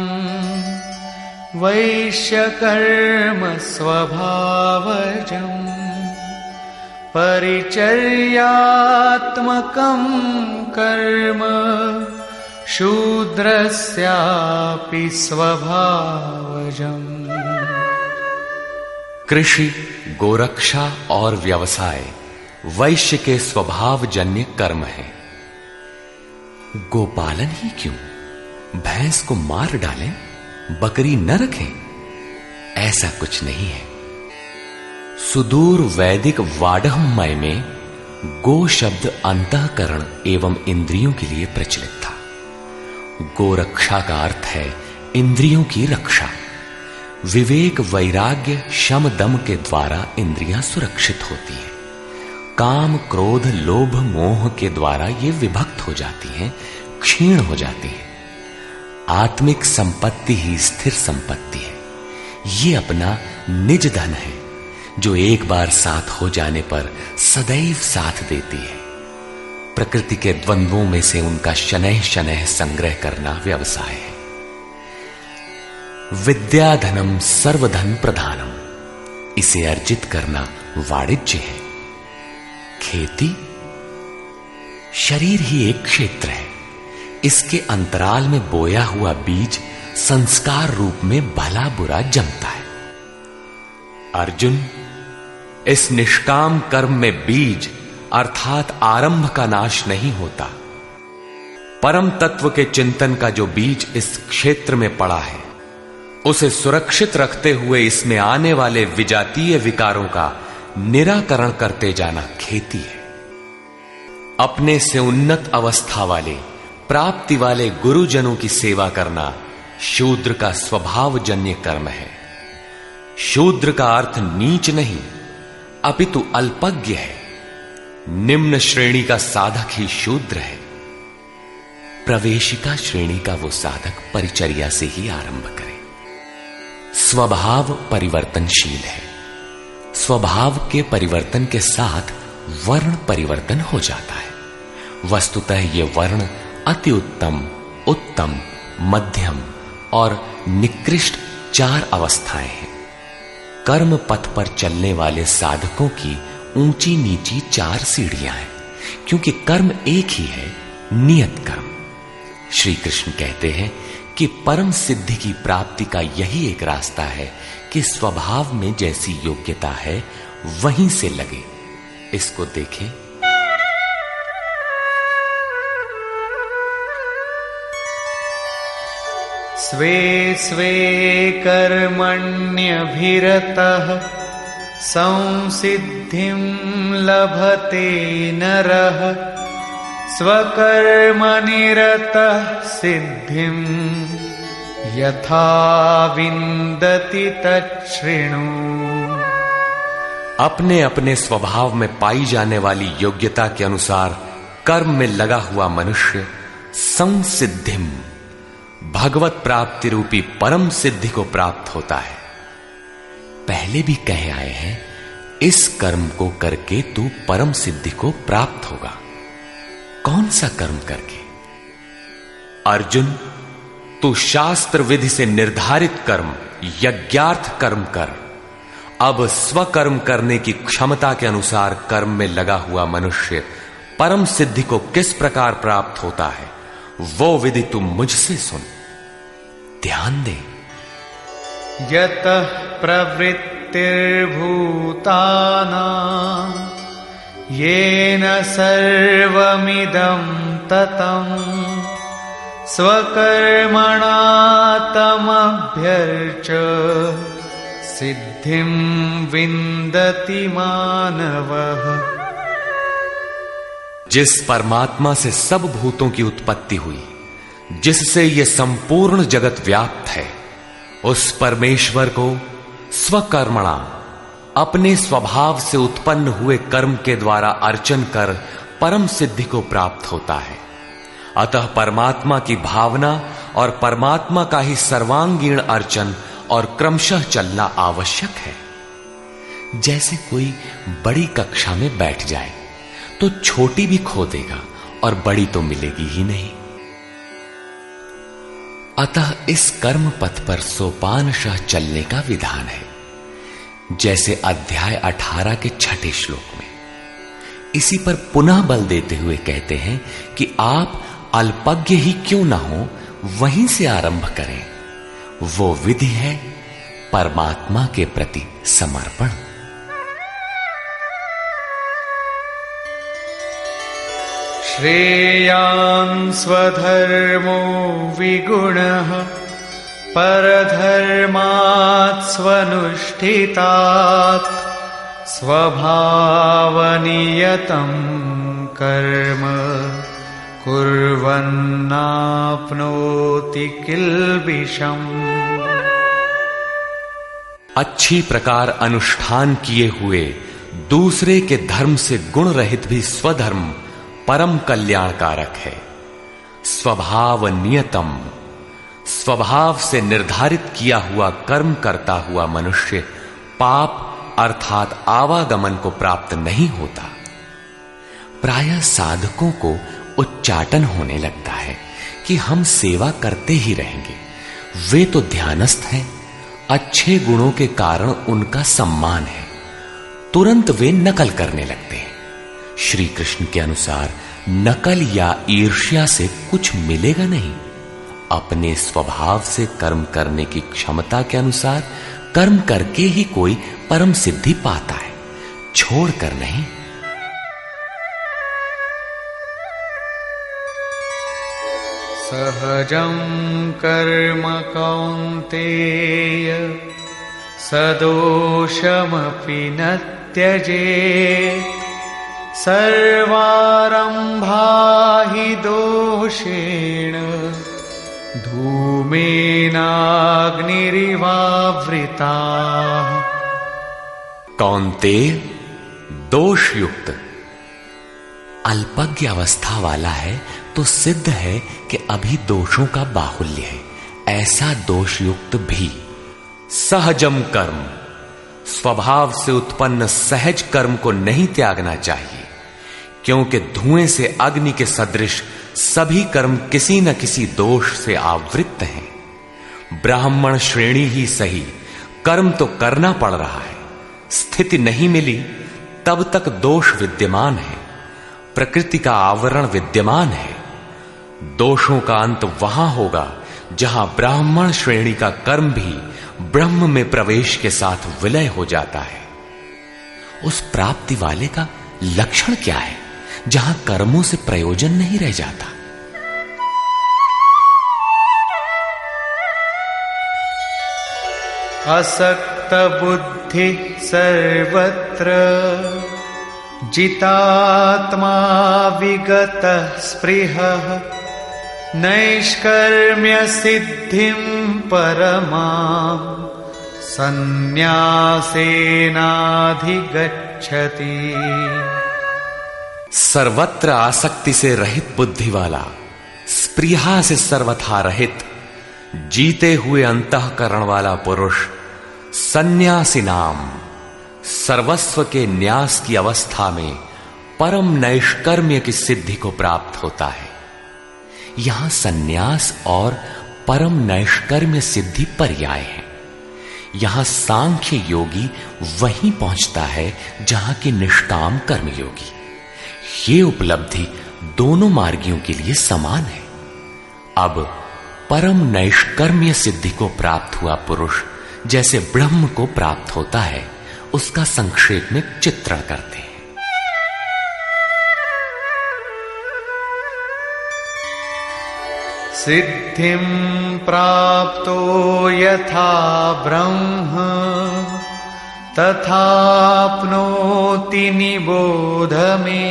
वैश्यकर्म स्वभावजम् परिचर्यात्मकं कर्म शूद्रस्यापि स्वभावजम्। कृषि, गोरक्षा और व्यवसाय वैश्य के स्वभावजन्य कर्म है। गोपालन ही क्यों, भैंस को मार डालें, बकरी न रखें, ऐसा कुछ नहीं है। सुदूर वैदिक वाडहमय में गो शब्द अंतःकरण एवं इंद्रियों के लिए प्रचलित था। गोरक्षा का अर्थ है इंद्रियों की रक्षा। विवेक, वैराग्य, शम, दम के द्वारा इंद्रियां सुरक्षित होती हैं। काम, क्रोध, लोभ, मोह के द्वारा ये विभक्त हो जाती हैं, क्षीण हो जाती हैं। आत्मिक संपत्ति ही स्थिर संपत्ति है। ये अपना निज धन है, जो एक बार साथ हो जाने पर सदैव साथ देती है। प्रकृति के द्वंद्वों में से उनका शनैः शनैः संग्रह करना व्यवसाय है। विद्याधनम सर्वधन प्रधानम, इसे अर्जित करना वाणिज्य है। खेती? शरीर ही एक क्षेत्र है। इसके अंतराल में बोया हुआ बीज संस्कार रूप में भला बुरा जमता है। अर्जुन, इस निष्काम कर्म में बीज अर्थात आरंभ का नाश नहीं होता। परम तत्व के चिंतन का जो बीज इस क्षेत्र में पड़ा है, उसे सुरक्षित रखते हुए इसमें आने वाले विजातीय विकारों का निराकरण करते जाना खेती है। अपने से उन्नत अवस्था वाले, प्राप्ति वाले गुरुजनों की सेवा करना शूद्र का स्वभावजन्य कर्म है। शूद्र का अर्थ नीच नहीं, अपितु अल्पज्ञ है। निम्न श्रेणी का साधक ही शूद्र है। प्रवेशिका श्रेणी का वो साधक परिचर्या से ही आरंभ करे। स्वभाव परिवर्तनशील है। स्वभाव के परिवर्तन के साथ वर्ण परिवर्तन हो जाता है। वस्तुतः ये वर्ण अति उत्तम, उत्तम, मध्यम और निकृष्ट 4 अवस्थाएं हैं। कर्म पथ पर चलने वाले साधकों की ऊंची नीची 4 सीढ़ियां हैं, क्योंकि कर्म एक ही है, नियत कर्म। श्री कृष्ण कहते हैं कि परम सिद्धि की प्राप्ति का यही एक रास्ता है कि स्वभाव में जैसी योग्यता है वहीं से लगे। इसको देखें। स्वे स्वे कर्मण्यभिरतः संसिद्धिं लभते नरः स्वकर्मनिरतः सिद्धिं यथा विन्दति तच्छृणु। अपने अपने स्वभाव में पाई जाने वाली योग्यता के अनुसार कर्म में लगा हुआ मनुष्य संसिद्धिम, भगवत प्राप्ति रूपी परम सिद्धि को प्राप्त होता है। पहले भी कहे आए हैं, इस कर्म को करके तू परम सिद्धि को प्राप्त होगा। कौन सा कर्म करके? अर्जुन, तू शास्त्र विधि से निर्धारित कर्म, यज्ञार्थ कर्म कर। अब स्वकर्म करने की क्षमता के अनुसार कर्म में लगा हुआ मनुष्य परम सिद्धि को किस प्रकार प्राप्त होता है, वो विधि तुम मुझसे सुन। ध्यान दे। यतः प्रवृत्तिर्भूतानां येन सर्वमिदं ततं स्वकर्मणा तमभ्यर्च सिद्धिं विन्दति मानवः। जिस परमात्मा से सब भूतों की उत्पत्ति हुई, जिससे ये संपूर्ण जगत व्याप्त है, उस परमेश्वर को स्वकर्मणा, अपने स्वभाव से उत्पन्न हुए कर्म के द्वारा अर्चन कर परम सिद्धि को प्राप्त होता है। अतः परमात्मा की भावना और परमात्मा का ही सर्वांगीण अर्चन और क्रमशः चलना आवश्यक है। जैसे कोई बड़ी कक्षा में बैठ जाए तो छोटी भी खो देगा और बड़ी तो मिलेगी ही नहीं। अतः इस कर्म पथ पर सोपानशः चलने का विधान है। जैसे अध्याय 18 के 6 श्लोक में। इसी पर पुनः बल देते हुए कहते हैं कि आप अल्पज्ञ ही क्यों ना हो, वहीं से आरंभ करें। वो विधि है परमात्मा के प्रति समर्पण। श्रेयान् स्वधर्मो विगुणः परधर्मात् स्वनुष्ठितात् स्वभावनियतं कर्म कुर्वन्नाप्नोति किल्बिषम्। अच्छी प्रकार अनुष्ठान किए हुए दूसरे के धर्म से गुण रहित भी स्वधर्म परम कल्याणकारक है। स्वभाव नियतम, स्वभाव से निर्धारित किया हुआ कर्म करता हुआ मनुष्य पाप अर्थात आवागमन को प्राप्त नहीं होता। प्रायः साधकों को उच्चाटन होने लगता है कि हम सेवा करते ही रहेंगे, वे तो ध्यानस्थ हैं, अच्छे गुणों के कारण उनका सम्मान है। तुरंत वे नकल करने लगते हैं। श्री कृष्ण के अनुसार नकल या ईर्ष्या से कुछ मिलेगा नहीं। अपने स्वभाव से कर्म करने की क्षमता के अनुसार कर्म करके ही कोई परम सिद्धि पाता है, छोड़कर नहीं। सहजं कर्म कौन्तेय सदोषमपि न त्यजेत्। सर्वारम्भा हि दोषेण धूमेनाग्निरिवावृताः। कौन्तेय, दोष युक्त अल्पज्ञ अवस्था वाला है तो सिद्ध है कि अभी दोषों का बाहुल्य है। ऐसा दोष युक्त भी सहजम कर्म, स्वभाव से उत्पन्न सहज कर्म को नहीं त्यागना चाहिए, क्योंकि धुएं से अग्नि के सदृश सभी कर्म किसी न किसी दोष से आवृत्त हैं। ब्राह्मण श्रेणी ही सही, कर्म तो करना पड़ रहा है। स्थिति नहीं मिली तब तक दोष विद्यमान है, प्रकृति का आवरण विद्यमान है। दोषों का अंत वहां होगा जहां ब्राह्मण श्रेणी का कर्म भी ब्रह्म में प्रवेश के साथ विलय हो जाता है। उस प्राप्ति वाले का लक्षण क्या है जहां कर्मों से प्रयोजन नहीं रह जाता? असक्त बुद्धि सर्वत्र जितात्मा विगत स्पृहः। नैष्कर्म्य सिद्धिं परमां संन्यासेनाधिगच्छति। सर्वत्र आसक्ति से रहित बुद्धि वाला, स्पृहा से सर्वथा रहित, जीते हुए अंतःकरण वाला पुरुष सन्यासी नाम सर्वस्व के न्यास की अवस्था में परम नैष्कर्म्य की सिद्धि को प्राप्त होता है। यहां सन्यास और परम नैष्कर्म्य सिद्धि पर्याय है। यहां सांख्य योगी वहीं पहुंचता है जहां की निष्काम कर्मयोगी। ये उपलब्धि दोनों मार्गियों के लिए समान है। अब परम नैष्कर्म्य सिद्धि को प्राप्त हुआ पुरुष जैसे ब्रह्म को प्राप्त होता है, उसका संक्षेप में चित्रण करते हैं। सिद्धिं प्राप्तो यथा ब्रह्म तथाप्नोति निबोध मे।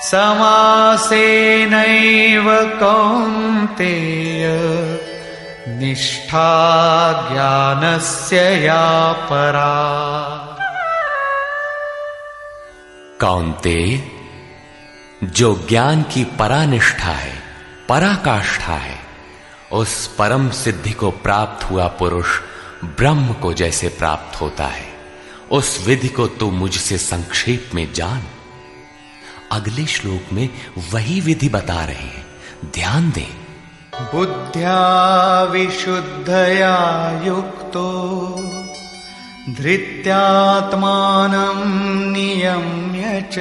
समासेनैव कौन्तेय निष्ठा ज्ञानस्य या परा। कौन्तेय, जो ज्ञान की परानिष्ठा है, पराकाष्ठा है, उस परम सिद्धि को प्राप्त हुआ पुरुष ब्रह्म को जैसे प्राप्त होता है, उस विधि को तू मुझसे संक्षेप में जान। अगले श्लोक में वही विधि बता रहे हैं, ध्यान दे। बुद्ध्या विशुद्धया युक्तो धृत्यात्मानं नियम्य च।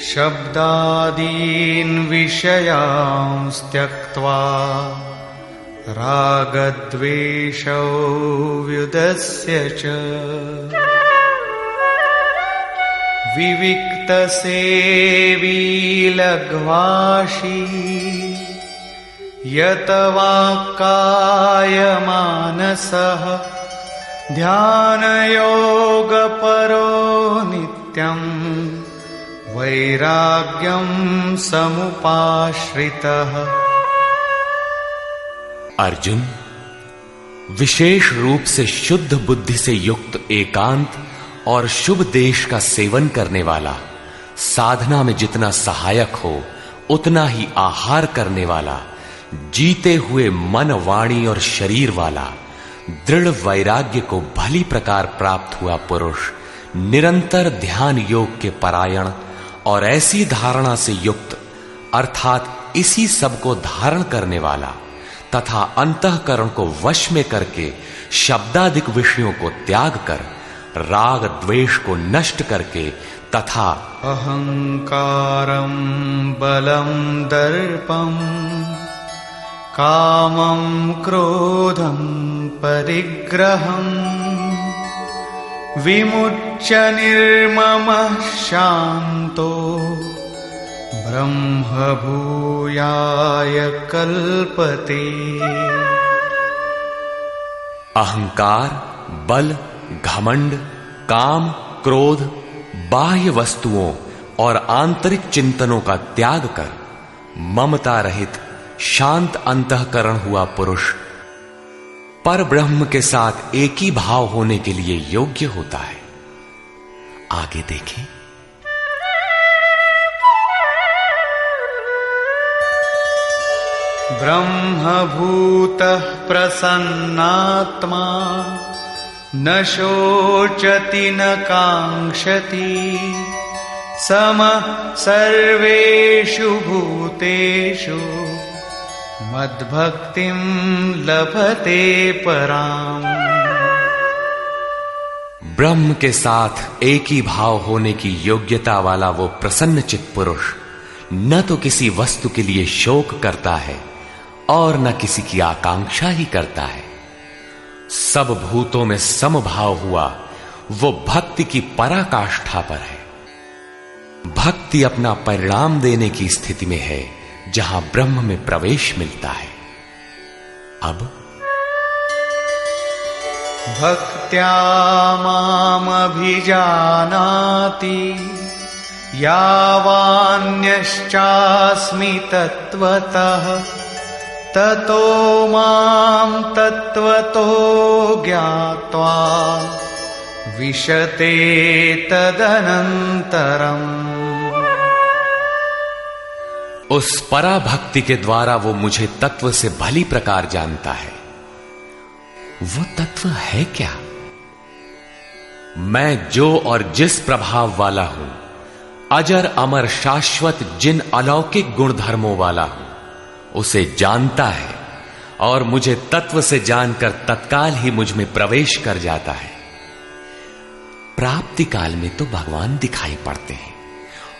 शब्दादीन् विषयांस् त्यक्त्वा रागद्वेषौ व्युदस्य च। विविक्तसेवी लघ्वाशी यत वाक्कायमानसः। ध्यानयोगपरो नित्यम् वैराग्यं समुपाश्रितः। अर्जुन, विशेष रूप से शुद्ध बुद्धि से युक्त एकांत और शुभ देश का सेवन करने वाला, साधना में जितना सहायक हो उतना ही आहार करने वाला, जीते हुए मन, वाणी और शरीर वाला, दृढ़ वैराग्य को भली प्रकार प्राप्त हुआ पुरुष निरंतर ध्यान योग के परायण और ऐसी धारणा से युक्त, अर्थात इसी सब को धारण करने वाला तथा अंतःकरण को वश में करके शब्दादिक विषयों को त्याग कर, राग द्वेष को नष्ट करके तथा अहंकारं बलं दर्पं कामं क्रोधं परिग्रहं विमुच्य निर्ममः शान्तो ब्रह्मभूयाय कल्पते। अहंकार, बल, घमंड, काम, क्रोध, बाह्य वस्तुओं और आंतरिक चिंतनों का त्याग कर ममता रहित शांत अंतःकरण हुआ पुरुष पर ब्रह्म के साथ एक ही भाव होने के लिए योग्य होता है। आगे देखें। ब्रह्मभूतः प्रसन्नात्मा न शोचति न काङ्क्षति समः सर्वेषु भूतेषु मद्भक्तिं लभते पराम्। ब्रह्म के साथ एक ही भाव होने की योग्यता वाला वो प्रसन्न चित्त पुरुष न तो किसी वस्तु के लिए शोक करता है और न किसी की आकांक्षा ही करता है। सब भूतों में समभाव हुआ वो भक्ति की पराकाष्ठा पर है। भक्ति अपना परिणाम देने की स्थिति में है जहां ब्रह्म में प्रवेश मिलता है। अब भक्त्या मामभिजानाति यावान्यश्चास्मि तत्त्वतः ततो मां तत्त्वतो ज्ञात्वा विशते तदनन्तरम्। उस पराभक्ति के द्वारा वो मुझे तत्व से भली प्रकार जानता है। वो तत्व है क्या? मैं जो और जिस प्रभाव वाला हूं, अजर अमर शाश्वत जिन अलौकिक गुणधर्मों वाला हूं, उसे जानता है और मुझे तत्व से जानकर तत्काल ही मुझ में प्रवेश कर जाता है। प्राप्ति काल में तो भगवान दिखाई पड़ते हैं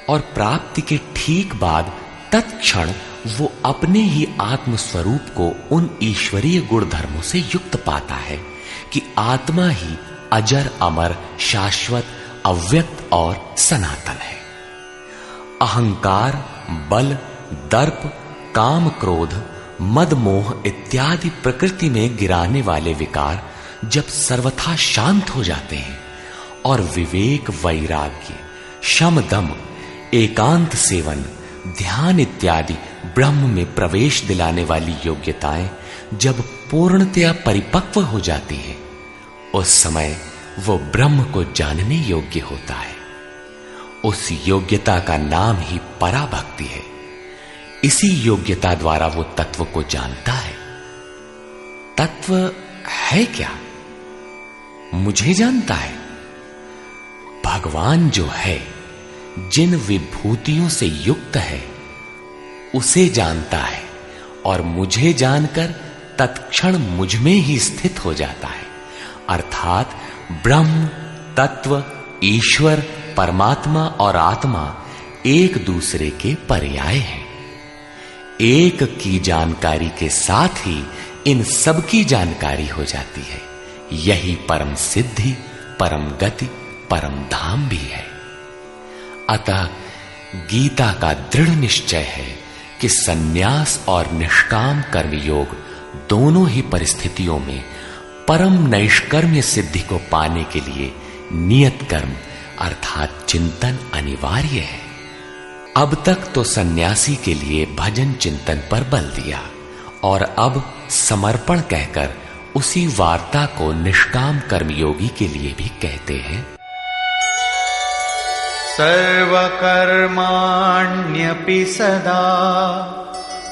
और प्राप्ति के ठीक बाद तत्क्षण वो अपने ही आत्म स्वरूप को उन ईश्वरीय गुण धर्मों से युक्त पाता है कि आत्मा ही अजर अमर शाश्वत अव्यक्त और सनातन है। अहंकार, बल, दर्प, काम, क्रोध, मद, मोह इत्यादि प्रकृति में गिराने वाले विकार जब सर्वथा शांत हो जाते हैं और विवेक, वैराग्य, शम, दम, एकांत सेवन, ध्यान इत्यादि ब्रह्म में प्रवेश दिलाने वाली योग्यताएं जब पूर्णतया परिपक्व हो जाती हैं, उस समय वो ब्रह्म को जानने योग्य होता है। उस योग्यता का नाम ही पराभक्ति है। इसी योग्यता द्वारा वो तत्व को जानता है। तत्व है क्या? मुझे जानता है। भगवान जो है, जिन विभूतियों से युक्त है, उसे जानता है और मुझे जानकर तत्क्षण मुझ में ही स्थित हो जाता है। अर्थात ब्रह्म, तत्व, ईश्वर, परमात्मा और आत्मा एक दूसरे के पर्याय हैं। एक की जानकारी के साथ ही इन सब की जानकारी हो जाती है। यही परम सिद्धि, परम गति, परम धाम भी है। अतः गीता का दृढ़ निश्चय है कि सन्यास और निष्काम कर्मयोग दोनों ही परिस्थितियों में परम नैष्कर्म्य सिद्धि को पाने के लिए नियत कर्म अर्थात चिंतन अनिवार्य है। अब तक तो सन्यासी के लिए भजन चिंतन पर बल दिया और अब समर्पण कहकर उसी वार्ता को निष्काम कर्मयोगी के लिए भी कहते हैं। सर्वकर्माण्यपि सदा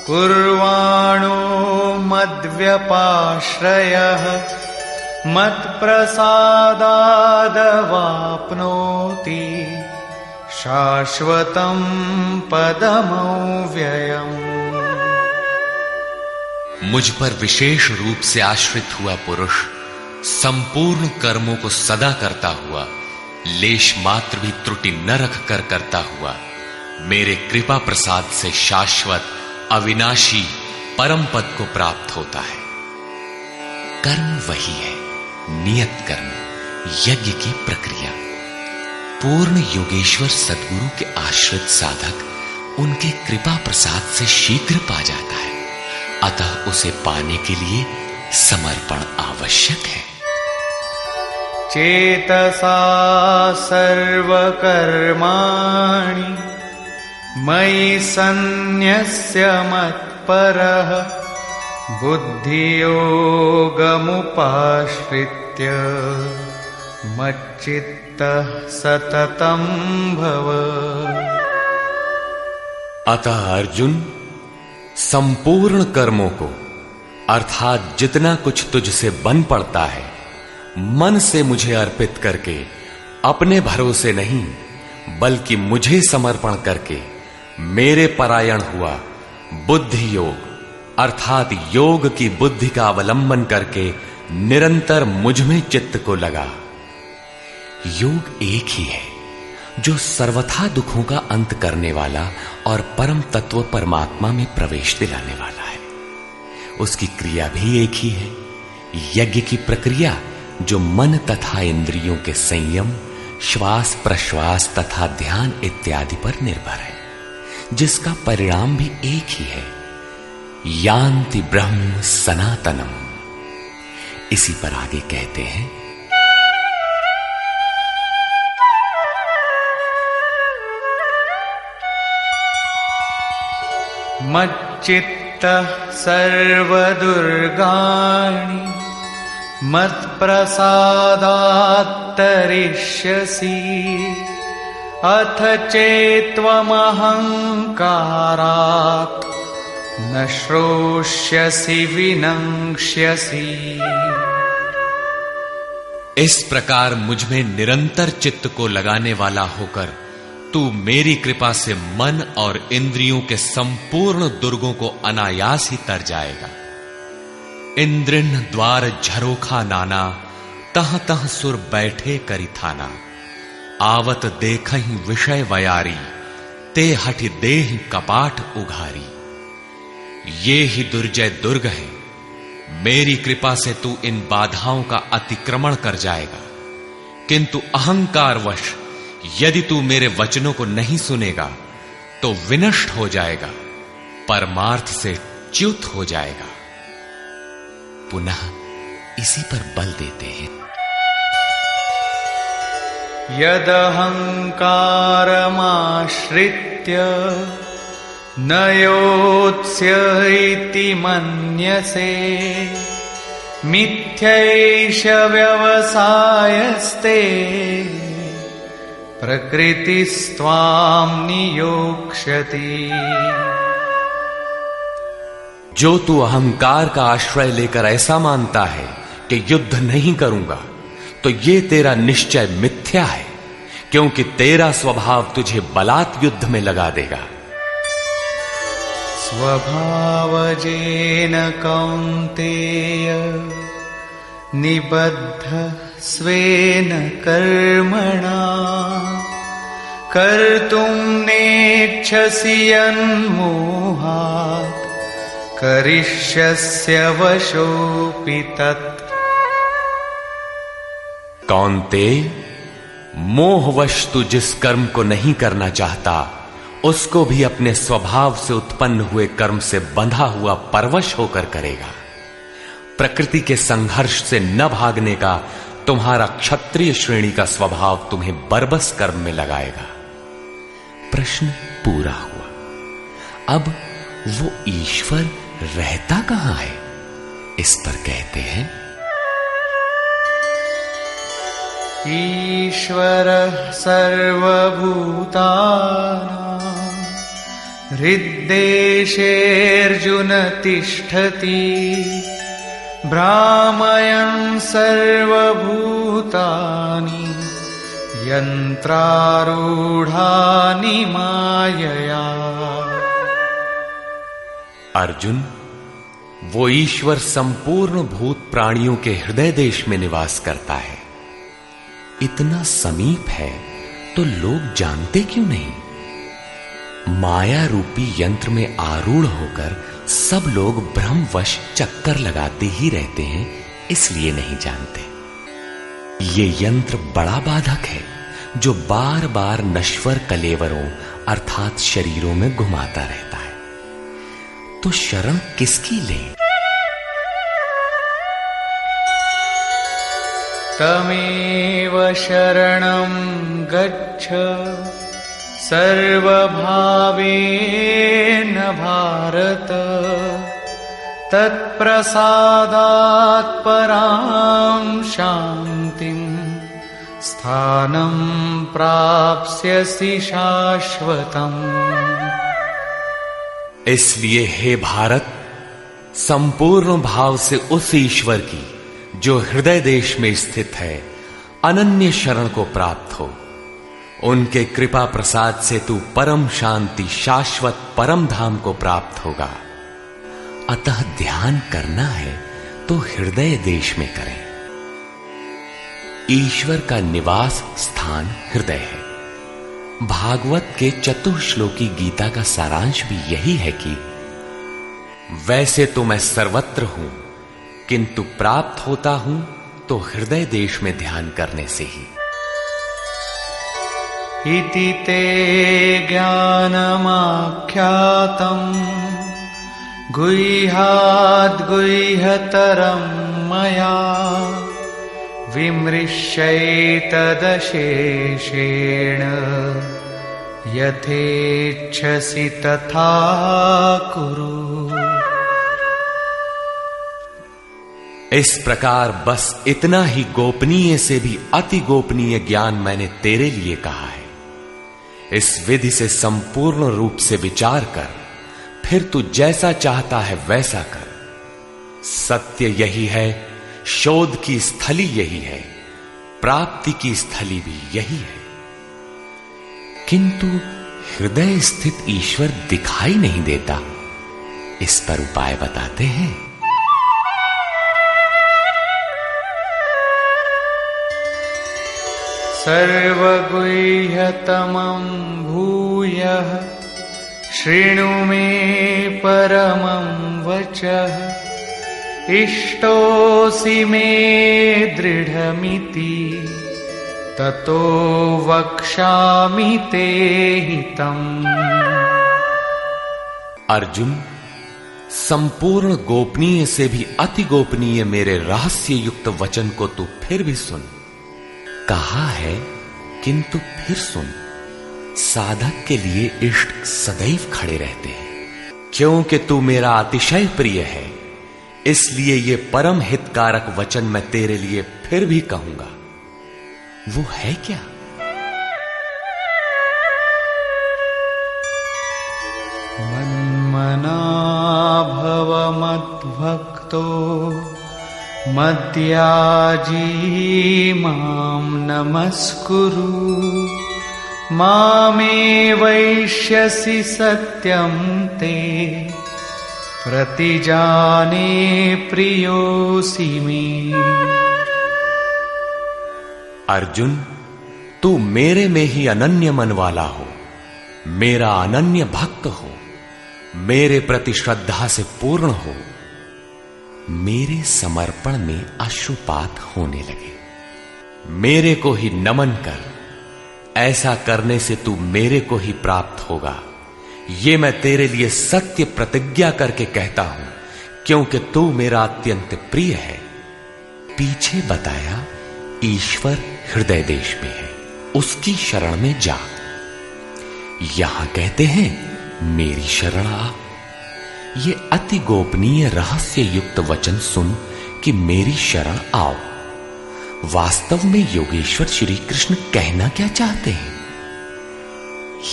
कुर्वाणो मद्व्यपाश्रयः मत्प्रसादादवाप्नोति शाश्वतं पदमव्ययम्। मुझ पर विशेष रूप से आश्रित हुआ पुरुष संपूर्ण कर्मों को सदा करता हुआ लेश मात्र भी त्रुटि न रख कर करता हुआ मेरे कृपा प्रसाद से शाश्वत अविनाशी परम पद को प्राप्त होता है। कर्म वही है, नियत कर्म, यज्ञ की प्रक्रिया। पूर्ण योगेश्वर सद्गुरु के आश्रित साधक उनके कृपा प्रसाद से शीघ्र पा जाता है, अतः उसे पाने के लिए समर्पण आवश्यक है। चेतसा सर्वकर्माणि मयि सन्न्यस्य मत्परः बुद्धियोगमुपाश्रित्य मच्चित्तः सततं भव। अतः अर्जुन, संपूर्ण कर्मों को अर्थात जितना कुछ तुझसे बन पड़ता है मन से मुझे अर्पित करके अपने भरोसे नहीं बल्कि मुझे समर्पण करके मेरे परायण हुआ बुद्धि योग अर्थात योग की बुद्धि का अवलंबन करके निरंतर मुझ में चित्त को लगा। योग एक ही है जो सर्वथा दुखों का अंत करने वाला और परम तत्व परमात्मा में प्रवेश दिलाने वाला है। उसकी क्रिया भी एक ही है, यज्ञ की प्रक्रिया जो मन तथा इंद्रियों के संयम, श्वास प्रश्वास तथा ध्यान इत्यादि पर निर्भर है, जिसका परिणाम भी एक ही है, यान्ति ब्रह्म सनातनम। इसी पर आगे कहते हैं, मच्चित्तः सर्वदुर्गाणि मत्प्रसादात् तरिष्यसि अथ चेत्त्वमहङ्कारात् न श्रोष्यसि विनङ्क्ष्यसि। इस प्रकार मुझ में निरंतर चित्त को लगाने वाला होकर तू मेरी कृपा से मन और इंद्रियों के संपूर्ण दुर्गों को अनायास ही तर जाएगा। इंद्रिन द्वार झरोखा नाना, तह तह सुर बैठे करी थाना। आवत देखहि विषय वयारी, ते हठि देहि कपाट उघारी। ये ही दुर्जय दुर्ग है, मेरी कृपा से तू इन बाधाओं का अतिक्रमण कर जाएगा, किंतु अहंकारवश यदि तू मेरे वचनों को नहीं सुनेगा तो विनष्ट हो जाएगा, परमार्थ से च्युत हो जाएगा। पुनः इसी पर बल देते हैं, यदहंकारमाश्रित्य न योत्स्य इति मन्यसे मिथ्यैष व्यवसायस्ते प्रकृतिस्त्वां नियोक्ष्यति। जो तू अहंकार का आश्रय लेकर ऐसा मानता है कि युद्ध नहीं करूंगा, तो ये तेरा निश्चय मिथ्या है, क्योंकि तेरा स्वभाव तुझे बलात् युद्ध में लगा देगा। स्वभावजेन कौन्तेय निबद्ध स्वेन कर्मणा कर्तुं नेच्छसि यन्मोहात् करिष्यस्य वशोऽपि तत्। कौन्तेय, मोहवश तू जिस कर्म को नहीं करना चाहता उसको भी अपने स्वभाव से उत्पन्न हुए कर्म से बंधा हुआ परवश होकर करेगा। प्रकृति के संघर्ष से न भागने का तुम्हारा क्षत्रिय श्रेणी का स्वभाव तुम्हें बरबस कर्म में लगाएगा। प्रश्न पूरा हुआ। अब वो ईश्वर रहता कहां है, इस पर कहते हैं, ईश्वरः सर्वभूतानां हृद्देशेऽर्जुन तिष्ठति भ्रामयन् सर्वभूतानि यन्त्रारूढानि मायया। अर्जुन, वो ईश्वर संपूर्ण भूत प्राणियों के हृदय देश में निवास करता है। इतना समीप है तो लोग जानते क्यों नहीं? माया रूपी यंत्र में आरूढ़ होकर सब लोग भ्रमवश चक्कर लगाते ही रहते हैं, इसलिए नहीं जानते। ये यंत्र बड़ा बाधक है जो बार बार नश्वर कलेवरों अर्थात शरीरों में घुमाता रहता है। तो शरण किसकी लें? तमेव शरणं गच्छ सर्वभावेन भारत, तत्प्रसादात् परां शान्तिं स्थानं प्राप्स्यसि शाश्वतम्। इसलिए हे भारत, संपूर्ण भाव से उस ईश्वर की जो हृदय देश में स्थित है अनन्य शरण को प्राप्त हो। उनके कृपा प्रसाद से तू परम शांति शाश्वत परम धाम को प्राप्त होगा। अतः ध्यान करना है तो हृदय देश में करें। ईश्वर का निवास स्थान हृदय है। भागवत के चतुश्लोकी गीता का सारांश भी यही है कि वैसे तो मैं सर्वत्र हूं, किंतु प्राप्त होता हूं तो हृदय देश में ध्यान करने से ही। इति ते ज्ञानमाख्यातम् गुह्याद्गुह्यतरं मया, विमृश्यैतदशेषेण यथेच्छसि तथा कुरु। इस प्रकार बस इतना ही गोपनीय से भी अति गोपनीय ज्ञान मैंने तेरे लिए कहा है। इस विधि से संपूर्ण रूप से विचार कर, फिर तू जैसा चाहता है वैसा कर। सत्य यही है, शोध की स्थली यही है, प्राप्ति की स्थली भी यही है। किंतु हृदय स्थित ईश्वर दिखाई नहीं देता, इस पर उपाय बताते हैं। सर्वगुह्यतमं भूयः शृणु मे परमं वचः, इष्टोऽसि मे दृढमिति ततो वक्ष्यामि ते हितम्। अर्जुन, संपूर्ण गोपनीय से भी अति गोपनीय मेरे रहस्य युक्त वचन को तू फिर भी सुन। कहा है किंतु फिर सुन। साधक के लिए इष्ट सदैव खड़े रहते हैं। क्योंकि तू मेरा अतिशय प्रिय है, इसलिए ये परम हितकारक वचन मैं तेरे लिए फिर भी कहूंगा। वो है क्या? मन्मना भव मद्भक्तो मद्याजी मां नमस्कुरु, मामे वैष्यसि सत्यं ते प्रतिजाने प्रियोऽसि मे। अर्जुन, तू मेरे में ही अनन्य मन वाला हो, मेरा अनन्य भक्त हो, मेरे प्रति श्रद्धा से पूर्ण हो, मेरे समर्पण में अश्रुपात होने लगे। मेरे को ही नमन कर। ऐसा करने से तू मेरे को ही प्राप्त होगा। ये मैं तेरे लिए सत्य प्रतिज्ञा करके कहता हूं, क्योंकि तू मेरा अत्यंत प्रिय है। पीछे बताया ईश्वर हृदय देश में है, उसकी शरण में जा। यहां कहते हैं मेरी शरण आ। ये अति गोपनीय रहस्य युक्त वचन सुन कि मेरी शरण आओ। वास्तव में योगेश्वर श्री कृष्ण कहना क्या चाहते हैं?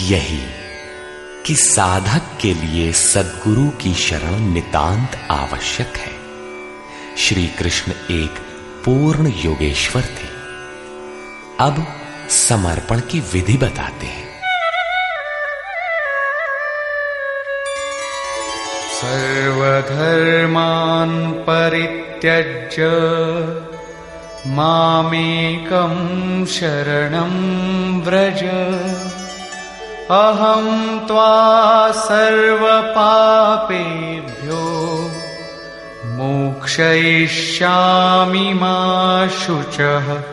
यही कि साधक के लिए सद्गुरु की शरण नितांत आवश्यक है। श्री कृष्ण एक पूर्ण योगेश्वर थे। अब समर्पण की विधि बताते हैं। सर्वधर्मान् परित्यज्य मामेकं शरणं व्रज अहं त्वा सर्वपापेभ्यो मोक्षयिष्यामि मा शुचः।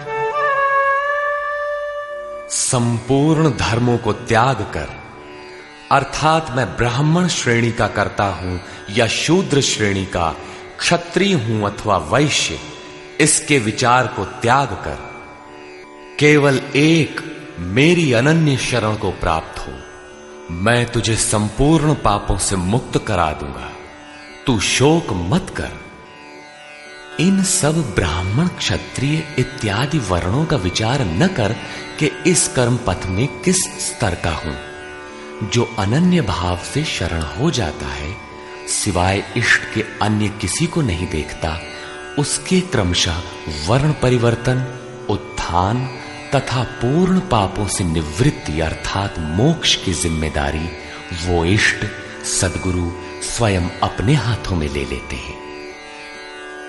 संपूर्ण धर्मों को त्याग कर, अर्थात मैं ब्राह्मण श्रेणी का करता हूं या शूद्र श्रेणी का, क्षत्रिय हूं अथवा वैश्य, इसके विचार को त्याग कर केवल एक मेरी अनन्य शरण को प्राप्त हो। मैं तुझे संपूर्ण पापों से मुक्त करा दूंगा। तू शोक मत कर। इन सब ब्राह्मण क्षत्रिय इत्यादि वर्णों का विचार न कर कि इस कर्म पथ में किस स्तर का हूं। जो अनन्य भाव से शरण हो जाता है, सिवाय इष्ट के अन्य किसी को नहीं देखता, उसके क्रमशः वर्ण परिवर्तन, उत्थान तथा पूर्ण पापों से निवृत्ति अर्थात मोक्ष की जिम्मेदारी वो इष्ट सद्गुरु स्वयं अपने हाथों में ले लेते हैं।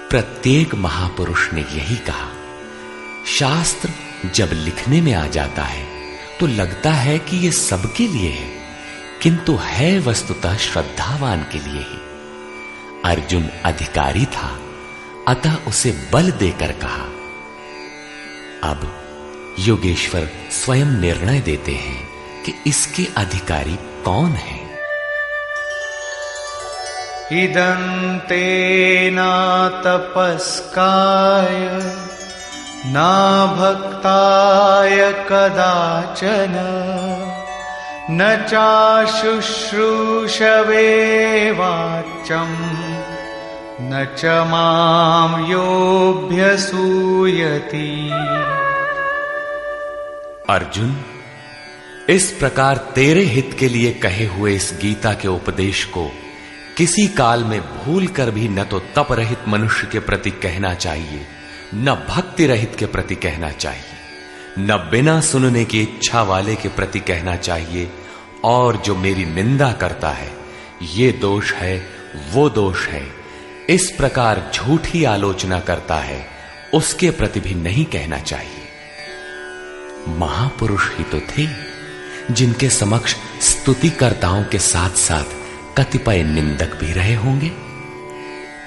प्रत्येक महापुरुष ने यही कहा। शास्त्र जब लिखने में आ जाता है तो लगता है कि यह सबके लिए है, किंतु है वस्तुतः श्रद्धावान के लिए ही। अर्जुन अधिकारी था, अतः उसे बल देकर कहा। अब योगेश्वर स्वयं निर्णय देते हैं कि इसके अधिकारी कौन है। इदन्ते न तपस्काय न भक्ताय कदाचन न चाशुश्रूषवे वाच्यं न च मां योऽभ्यसूयति। अर्जुन, इस प्रकार तेरे हित के लिए कहे हुए इस गीता के उपदेश को किसी काल में भूल कर भी न तो तप रहित मनुष्य के प्रति कहना चाहिए, न भक्ति रहित के प्रति कहना चाहिए, न बिना सुनने की इच्छा वाले के प्रति कहना चाहिए। और जो मेरी निंदा करता है, ये दोष है, वो दोष है, इस प्रकार झूठी आलोचना करता है, उसके प्रति भी नहीं कहना चाहिए। महापुरुष ही तो थे जिनके समक्ष स्तुतिकर्ताओं के साथ साथ कतिपय निंदक भी रहे होंगे।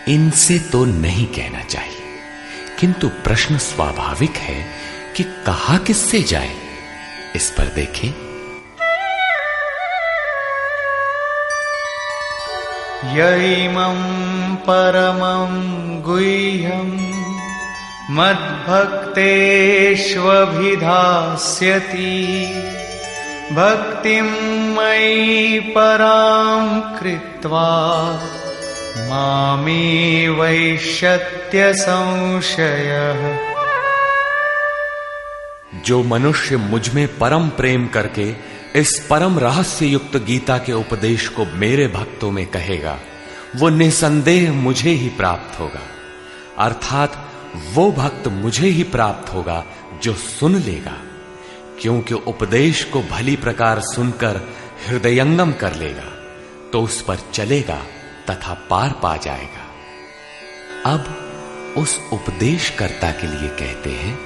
इनसे तो नहीं कहना चाहिए, किंतु प्रश्न स्वाभाविक है कि कहा किससे जाए। इस पर देखें। यैमं परमं गुह्यं मद्भक्तेष्वभिधास्यति भक्तिं मयि परां कृत्वा मामे वैष्यत्य संशयः। जो मनुष्य मुझ में परम प्रेम करके इस परम रहस्य युक्त गीता के उपदेश को मेरे भक्तों में कहेगा, वो निसंदेह मुझे ही प्राप्त होगा। अर्थात वो भक्त मुझे ही प्राप्त होगा जो सुन लेगा, क्योंकि उपदेश को भली प्रकार सुनकर हृदयंगम कर लेगा तो उस पर चलेगा तथा पार पा जाएगा। अब उस उपदेशकर्ता के लिए कहते हैं।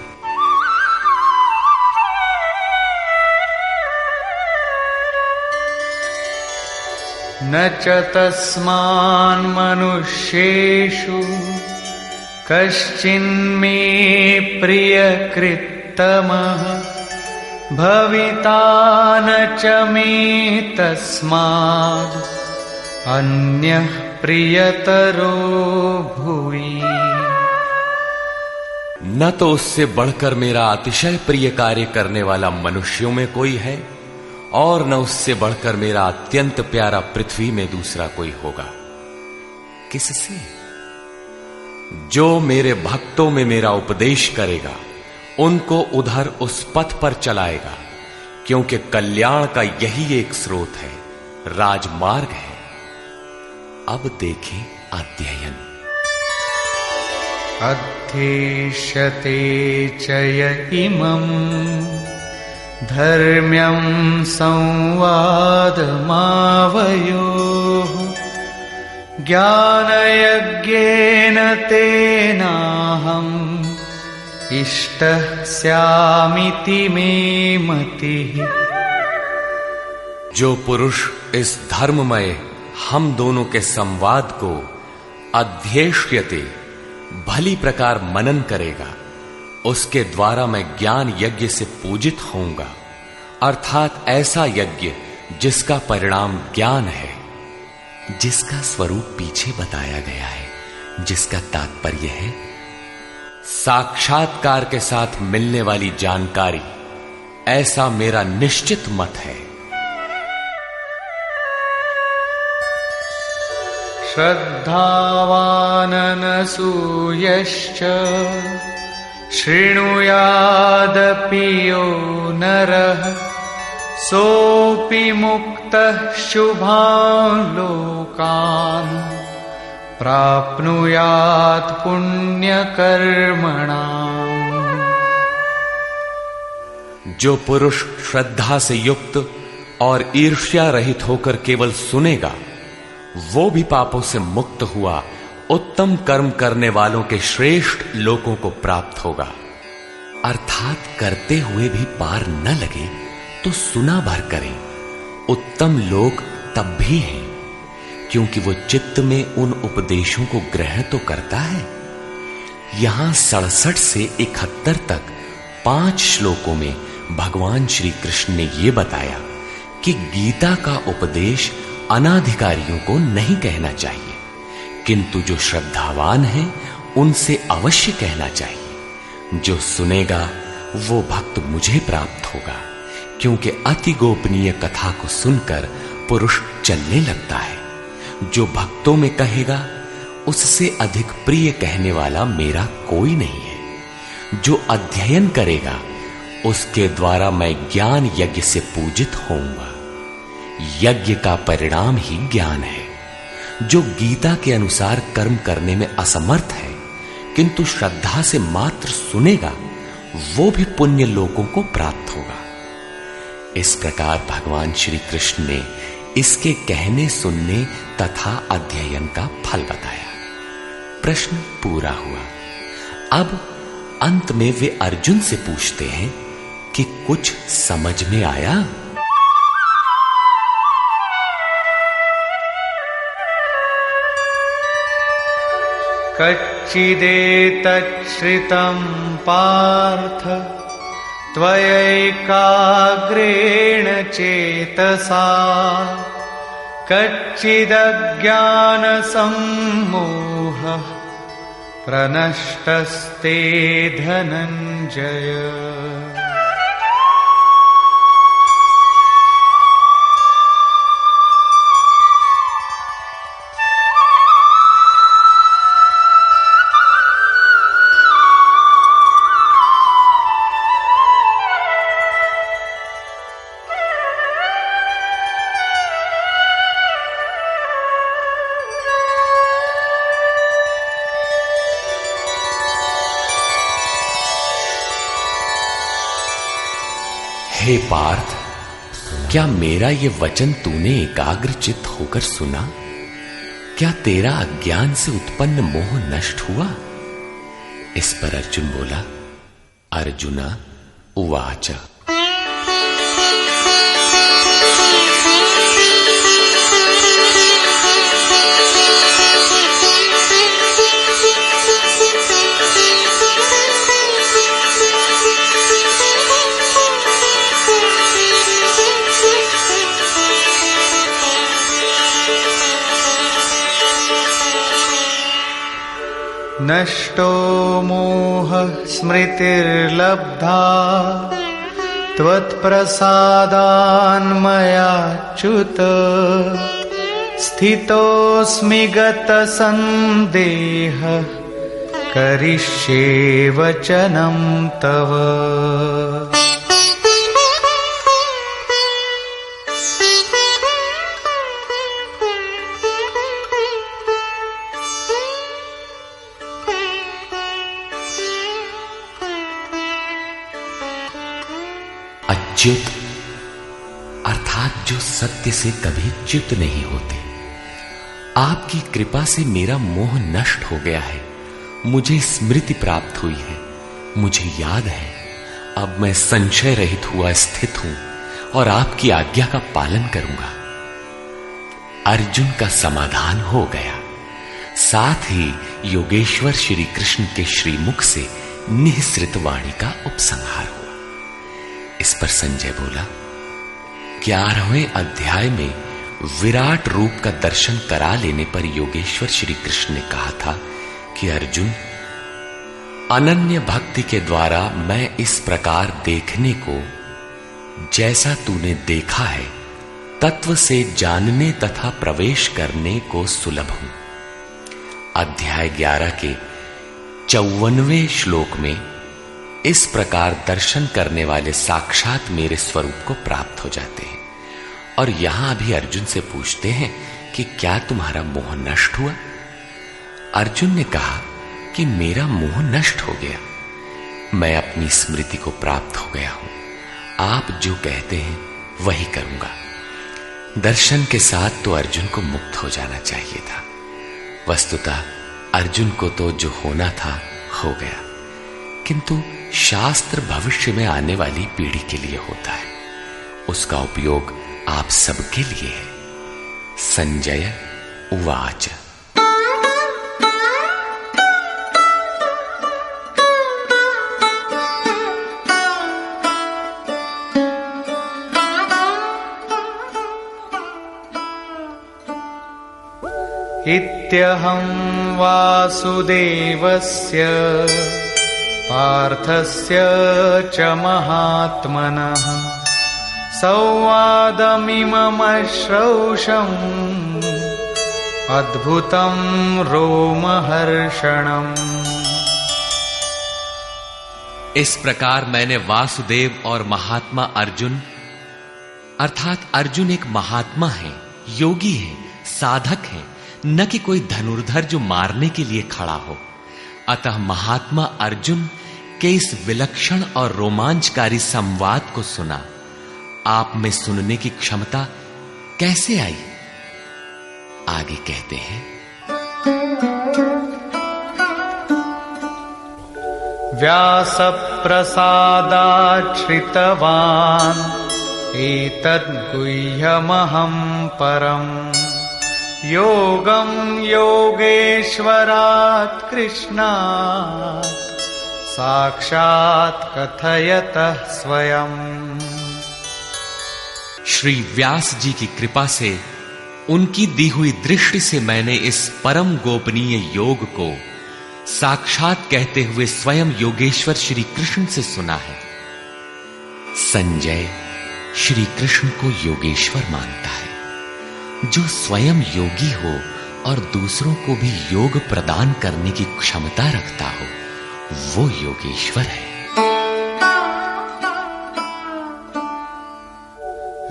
न च तस्मान् मनुष्येषु कश्चिन्मे प्रियकृत्तमः भविता न च मे तस्माद् अन्यः प्रियतरो भुवि। न तो उससे बढ़कर मेरा अतिशय प्रिय कार्य करने वाला मनुष्यों में कोई है, और न उससे बढ़कर मेरा अत्यंत प्यारा पृथ्वी में दूसरा कोई होगा। किससे? जो मेरे भक्तों में मेरा उपदेश करेगा, उनको उधर उस पथ पर चलाएगा, क्योंकि कल्याण का यही एक स्रोत है, राजमार्ग है। अब देखें अध्ययन। अध्येष्यते च य इमम् धर्म्यं संवादमावयोः ज्ञानयज्ञेन तेनाहम् इष्टः स्यामिति मे मतिः। जो पुरुष इस धर्ममय हम दोनों के संवाद को अध्येष्यते भली प्रकार मनन करेगा, उसके द्वारा मैं ज्ञान यज्ञ से पूजित होऊंगा, अर्थात ऐसा यज्ञ जिसका परिणाम ज्ञान है, जिसका स्वरूप पीछे बताया गया है, जिसका तात्पर्य है साक्षात्कार के साथ मिलने वाली जानकारी। ऐसा मेरा निश्चित मत है। श्रद्धावाननसूयश्च शृणुयादपि यो नरः सोऽपि मुक्तः शुभान् लोकान् प्राप्नुयात् पुण्यकर्मणाम्। जो पुरुष श्रद्धा से युक्त और ईर्ष्या रहित होकर केवल सुनेगा, वो भी पापों से मुक्त हुआ उत्तम कर्म करने वालों के श्रेष्ठ लोकों को प्राप्त होगा। अर्थात करते हुए भी पार न लगे तो सुना भर करें। उत्तम लोक तब भी हैं क्योंकि वो चित्त में उन उपदेशों को ग्रहण तो करता है। यहां 67 से 71 तक 5 श्लोकों में भगवान श्री कृष्ण ने यह बताया कि गीता का उपदेश अनाधिकारियों को नहीं कहना चाहिए, किंतु जो श्रद्धावान हैं उनसे अवश्य कहना चाहिए। जो सुनेगा वो भक्त मुझे प्राप्त होगा, क्योंकि अति गोपनीय कथा को सुनकर पुरुष चलने लगता है। जो भक्तों में कहेगा उससे अधिक प्रिय कहने वाला मेरा कोई नहीं है। जो अध्ययन करेगा उसके द्वारा मैं ज्ञान यज्ञ से पूजित होऊंगा। यज्ञ का परिणाम ही ज्ञान है। जो गीता के अनुसार कर्म करने में असमर्थ है किंतु श्रद्धा से मात्र सुनेगा, वो भी पुण्य लोकों को प्राप्त होगा। इस प्रकार भगवान श्री कृष्ण ने इसके कहने सुनने तथा अध्ययन का फल बताया। प्रश्न पूरा हुआ। अब अंत में वे अर्जुन से पूछते हैं कि कुछ समझ में आया? कच्चिदेतच्छ्रितं पार्थ त्वयैकाग्रेण चेतसा कच्चिदज्ञानसम्मोहः प्रनष्टस्ते धनञ्जय। हे पार्थ, क्या मेरा ये वचन तूने एकाग्रचित्त होकर सुना? क्या तेरा अज्ञान से उत्पन्न मोह नष्ट हुआ? इस पर अर्जुन बोला, अर्जुना उवाच। नष्टो मोहः स्मृतिर्लब्धा त्वत्प्रसादान्मयाच्युत स्थितोऽस्मि गतसन्देहः करिष्ये वचनं तव। अच्युत अर्थात जो सत्य से कभी च्युत नहीं होते। आपकी कृपा से मेरा मोह नष्ट हो गया है, मुझे स्मृति प्राप्त हुई है, मुझे याद है, अब मैं संशय रहित हुआ स्थित हूं और आपकी आज्ञा का पालन करूंगा। अर्जुन का समाधान हो गया। साथ ही योगेश्वर श्री कृष्ण के श्रीमुख से निःसृत वाणी का उपसंहार हुआ। इस पर संजय बोला, 11वें अध्याय में विराट रूप का दर्शन करा लेने पर योगेश्वर श्री कृष्ण ने कहा था कि अर्जुन, अनन्य भक्ति के द्वारा मैं इस प्रकार देखने को, जैसा तूने देखा है, तत्व से जानने तथा प्रवेश करने को सुलभ हूं। अध्याय 11 के 54वें श्लोक में इस प्रकार दर्शन करने वाले साक्षात मेरे स्वरूप को प्राप्त हो जाते हैं। और यहां भी अर्जुन से पूछते हैं कि क्या तुम्हारा मोह नष्ट हुआ? अर्जुन ने कहा कि मेरा मोह नष्ट हो गया, मैं अपनी स्मृति को प्राप्त हो गया हूं। आप जो कहते हैं वही करूंगा। दर्शन के साथ तो अर्जुन को मुक्त हो जाना चाहिए था। वस्तुतः अर्जुन को तो जो होना था हो गया, किंतु शास्त्र भविष्य में आने वाली पीढ़ी के लिए होता है, उसका उपयोग आप सबके लिए है। संजय उवाच। इत्यहं वासुदेवस्य पार्थस्य च महात्मनः संवादमिममश्रौषम् अद्भुतं रोमहर्षणम्। इस प्रकार मैंने वासुदेव और महात्मा अर्जुन, अर्थात अर्जुन एक महात्मा है, योगी है, साधक है, न कि कोई धनुर्धर जो मारने के लिए खड़ा हो। अतः महात्मा अर्जुन के इस विलक्षण और रोमांचकारी संवाद को सुना। आप में सुनने की क्षमता कैसे आई? आगे कहते हैं, व्यासप्रसादाच्छ्रितवान् एतद्गुह्यमहं परम् योगं योगेश्वरात् कृष्णात् साक्षात् कथयतः स्वयं। श्री व्यास जी की कृपा से, उनकी दी हुई दृष्टि से मैंने इस परम गोपनीय योग को साक्षात कहते हुए स्वयं योगेश्वर श्री कृष्ण से सुना है। संजय श्री कृष्ण को योगेश्वर मानता है। जो स्वयं योगी हो और दूसरों को भी योग प्रदान करने की क्षमता रखता हो, वो योगेश्वर है।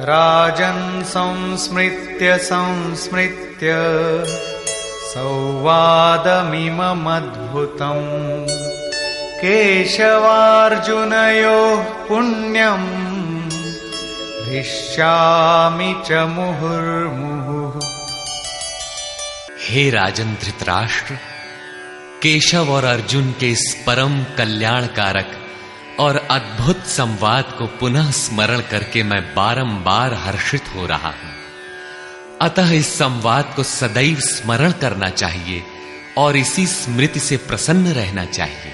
राजन् संस्मृत्य संस्मृत्य संवादमिममद्भुतम् केशवार्जुनयोः पुण्यम् हृष्यामि च मुहुर्मुहुः। हे राजन धृतराष्ट्र, केशव और अर्जुन के इस परम कल्याणकारक और अद्भुत संवाद को पुनः स्मरण करके मैं बारंबार हर्षित हो रहा हूं। अतः इस संवाद को सदैव स्मरण करना चाहिए और इसी स्मृति से प्रसन्न रहना चाहिए।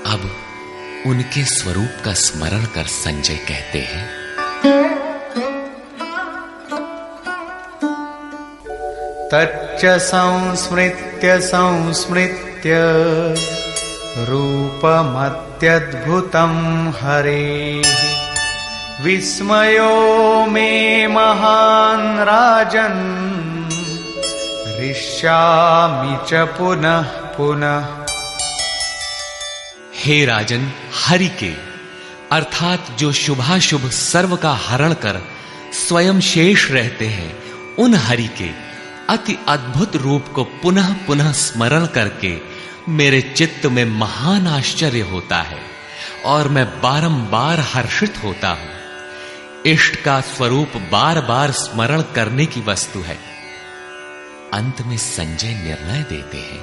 अब उनके स्वरूप का स्मरण कर संजय कहते हैं, तच्च संस्मृत्य संस्मृत्य रूपमत्यद्भुतं हरेः विस्मयो मे महान् राजन् हृष्यामि च पुनः पुनः। हे राजन, हरि के अर्थात जो शुभाशुभ सर्व का हरण कर स्वयं शेष रहते हैं, उन हरि के अति अद्भुत रूप को पुनः पुनः स्मरण करके मेरे चित्त में महान आश्चर्य होता है और मैं बारंबार हर्षित होता हूं। इष्ट का स्वरूप बार बार स्मरण करने की वस्तु है। अंत में संजय निर्णय देते हैं,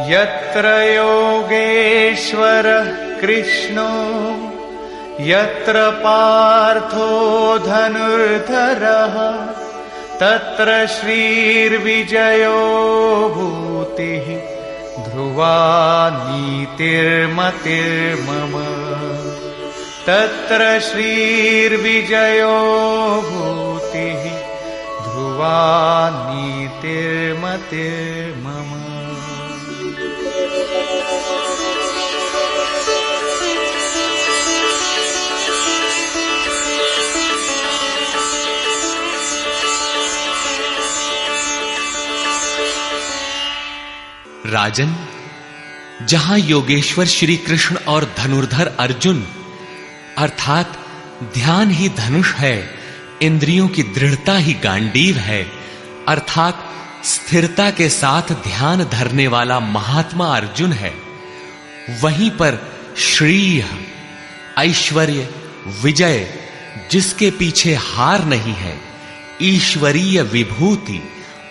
यत्र योगेश्वरः कृष्णो यत्र पार्थो धनुर्धरः तत्र श्रीर्विजयो भूतिः ध्रुवा नीतिर्मतिर्मम। तत्र श्रीर्विजयो भूतिः ध्रुवा नीतिर्मतिर्मम। राजन, जहां योगेश्वर श्री कृष्ण और धनुर्धर अर्जुन अर्थात ध्यान ही धनुष है, इंद्रियों की दृढ़ता ही गांडीव है, अर्थात स्थिरता के साथ ध्यान धरने वाला महात्मा अर्जुन है, वहीं पर श्री ऐश्वर्य विजय जिसके पीछे हार नहीं है, ईश्वरीय विभूति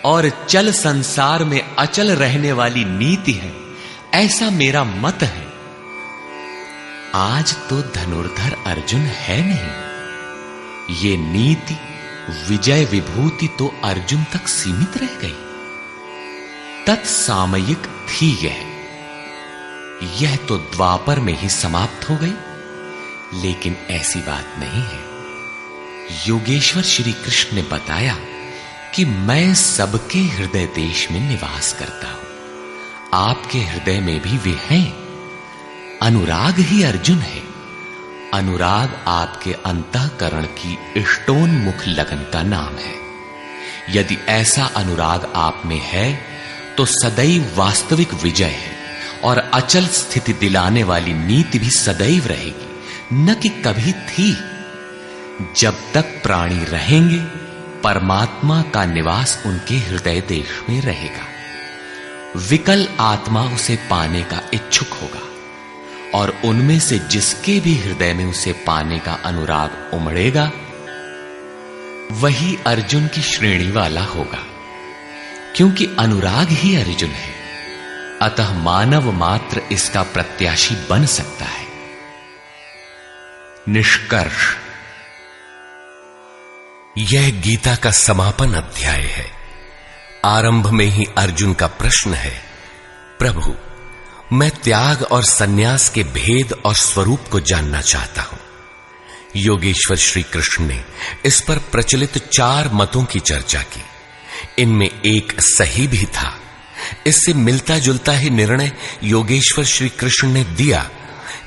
और चल संसार में अचल रहने वाली नीति है, ऐसा मेरा मत है। आज तो धनुर्धर अर्जुन है नहीं, ये नीति विजय विभूति तो अर्जुन तक सीमित रह गई, तत्सामयिक थी यह तो द्वापर में ही समाप्त हो गई। लेकिन ऐसी बात नहीं है। योगेश्वर श्री कृष्ण ने बताया कि मैं सबके हृदय देश में निवास करता हूं, आपके हृदय में भी वे हैं। अनुराग ही अर्जुन है। अनुराग आपके अंतःकरण की इष्टोन्मुख लगन का नाम है। यदि ऐसा अनुराग आप में है तो सदैव वास्तविक विजय है और अचल स्थिति दिलाने वाली नीति भी सदैव रहेगी, न कि कभी थी। जब तक प्राणी रहेंगे परमात्मा का निवास उनके हृदय देश में रहेगा। विकल आत्मा उसे पाने का इच्छुक होगा और उनमें से जिसके भी हृदय में उसे पाने का अनुराग उमड़ेगा वही अर्जुन की श्रेणी वाला होगा, क्योंकि अनुराग ही अर्जुन है। अतः मानव मात्र इसका प्रत्याशी बन सकता है। निष्कर्ष, यह गीता का समापन अध्याय है। आरंभ में ही अर्जुन का प्रश्न है, प्रभु मैं त्याग और सन्यास के भेद और स्वरूप को जानना चाहता हूं। योगेश्वर श्री कृष्ण ने इस पर प्रचलित 4 मतों की चर्चा की। इनमें एक सही भी था। इससे मिलता जुलता ही निर्णय योगेश्वर श्री कृष्ण ने दिया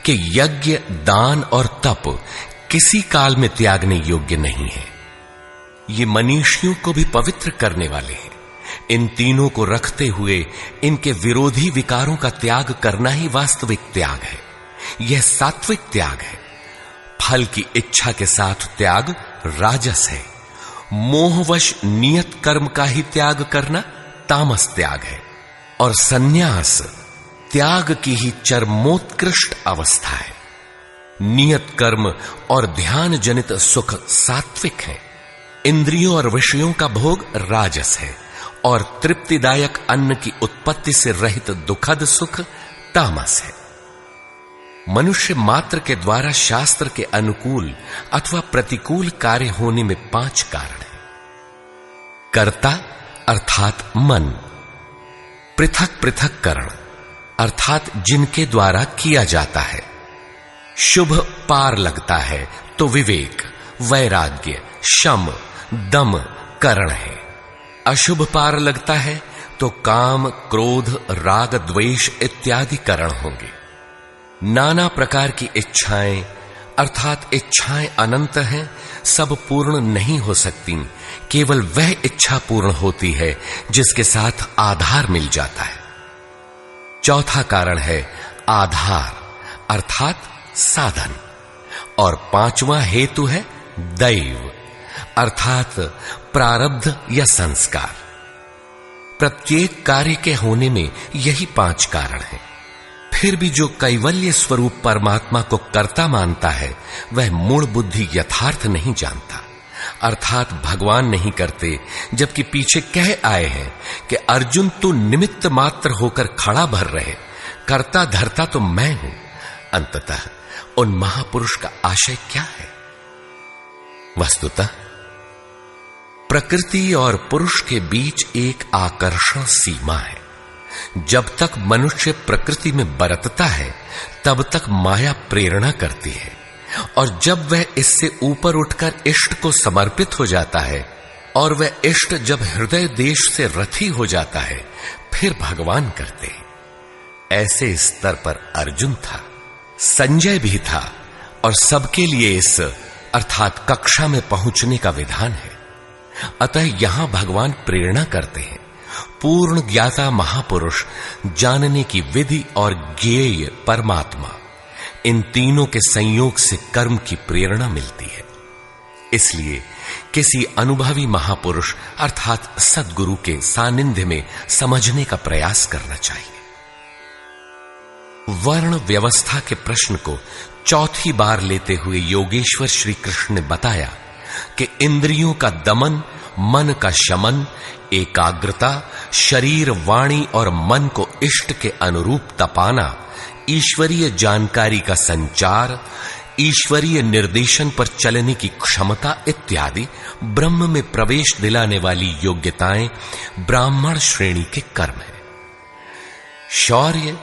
कि यज्ञ, दान और तप किसी काल में त्यागने योग्य नहीं है। ये मनीषियों को भी पवित्र करने वाले हैं। इन तीनों को रखते हुए इनके विरोधी विकारों का त्याग करना ही वास्तविक त्याग है। यह सात्विक त्याग है। फल की इच्छा के साथ त्याग राजस है। मोहवश नियत कर्म का ही त्याग करना तामस त्याग है। और सन्यास त्याग की ही चरमोत्कृष्ट अवस्था है। नियत कर्म और ध्यान जनित सुख सात्विक है। इंद्रियों और विषयों का भोग राजस है और तृप्तिदायक अन्न की उत्पत्ति से रहित दुखद सुख तामस है। मनुष्य मात्र के द्वारा शास्त्र के अनुकूल अथवा प्रतिकूल कार्य होने में 5 कारण हैं। कर्ता अर्थात मन, पृथक पृथक करण अर्थात जिनके द्वारा किया जाता है। शुभ पार लगता है तो विवेक, वैराग्य, शम, दम करण है। अशुभ पार लगता है तो काम, क्रोध, राग, द्वेष इत्यादि करण होंगे। नाना प्रकार की इच्छाएं अर्थात इच्छाएं अनंत हैं, सब पूर्ण नहीं हो सकती। केवल वह इच्छा पूर्ण होती है जिसके साथ आधार मिल जाता है। चौथा कारण है आधार अर्थात साधन। और 5वां हेतु है दैव अर्थात प्रारब्ध या संस्कार। प्रत्येक कार्य के होने में यही 5 कारण हैं। फिर भी जो कैवल्य स्वरूप परमात्मा को कर्ता मानता है वह मूढ़ बुद्धि यथार्थ नहीं जानता। अर्थात भगवान नहीं करते, जबकि पीछे कह आए हैं कि अर्जुन तू निमित्त मात्र होकर खड़ा भर रहे, कर्ता धर्ता तो मैं हूं। अंततः उन महापुरुष का आशय क्या है? वस्तुतः प्रकृति और पुरुष के बीच एक आकर्षण सीमा है। जब तक मनुष्य प्रकृति में बरतता है तब तक माया प्रेरणा करती है, और जब वह इससे ऊपर उठकर इष्ट को समर्पित हो जाता है और वह इष्ट जब हृदय देश से रथी हो जाता है फिर भगवान करते हैं। ऐसे स्तर पर अर्जुन था, संजय भी था, और सबके लिए इस अर्थात कक्षा में पहुंचने का विधान है। अतः यहां भगवान प्रेरणा करते हैं। पूर्ण ज्ञाता महापुरुष, जानने की विधि और ज्ञेय परमात्मा, इन तीनों के संयोग से कर्म की प्रेरणा मिलती है। इसलिए किसी अनुभवी महापुरुष अर्थात सद्गुरु के सानिध्य में समझने का प्रयास करना चाहिए। वर्ण व्यवस्था के प्रश्न को चौथी बार लेते हुए योगेश्वर श्री कृष्ण ने बताया कि इंद्रियों का दमन, मन का शमन, एकाग्रता, शरीर, वाणी और मन को इष्ट के अनुरूप तपाना, ईश्वरीय जानकारी का संचार, ईश्वरीय निर्देशन पर चलने की क्षमता इत्यादि ब्रह्म में प्रवेश दिलाने वाली योग्यताएं ब्राह्मण श्रेणी के कर्म है। शौर्य,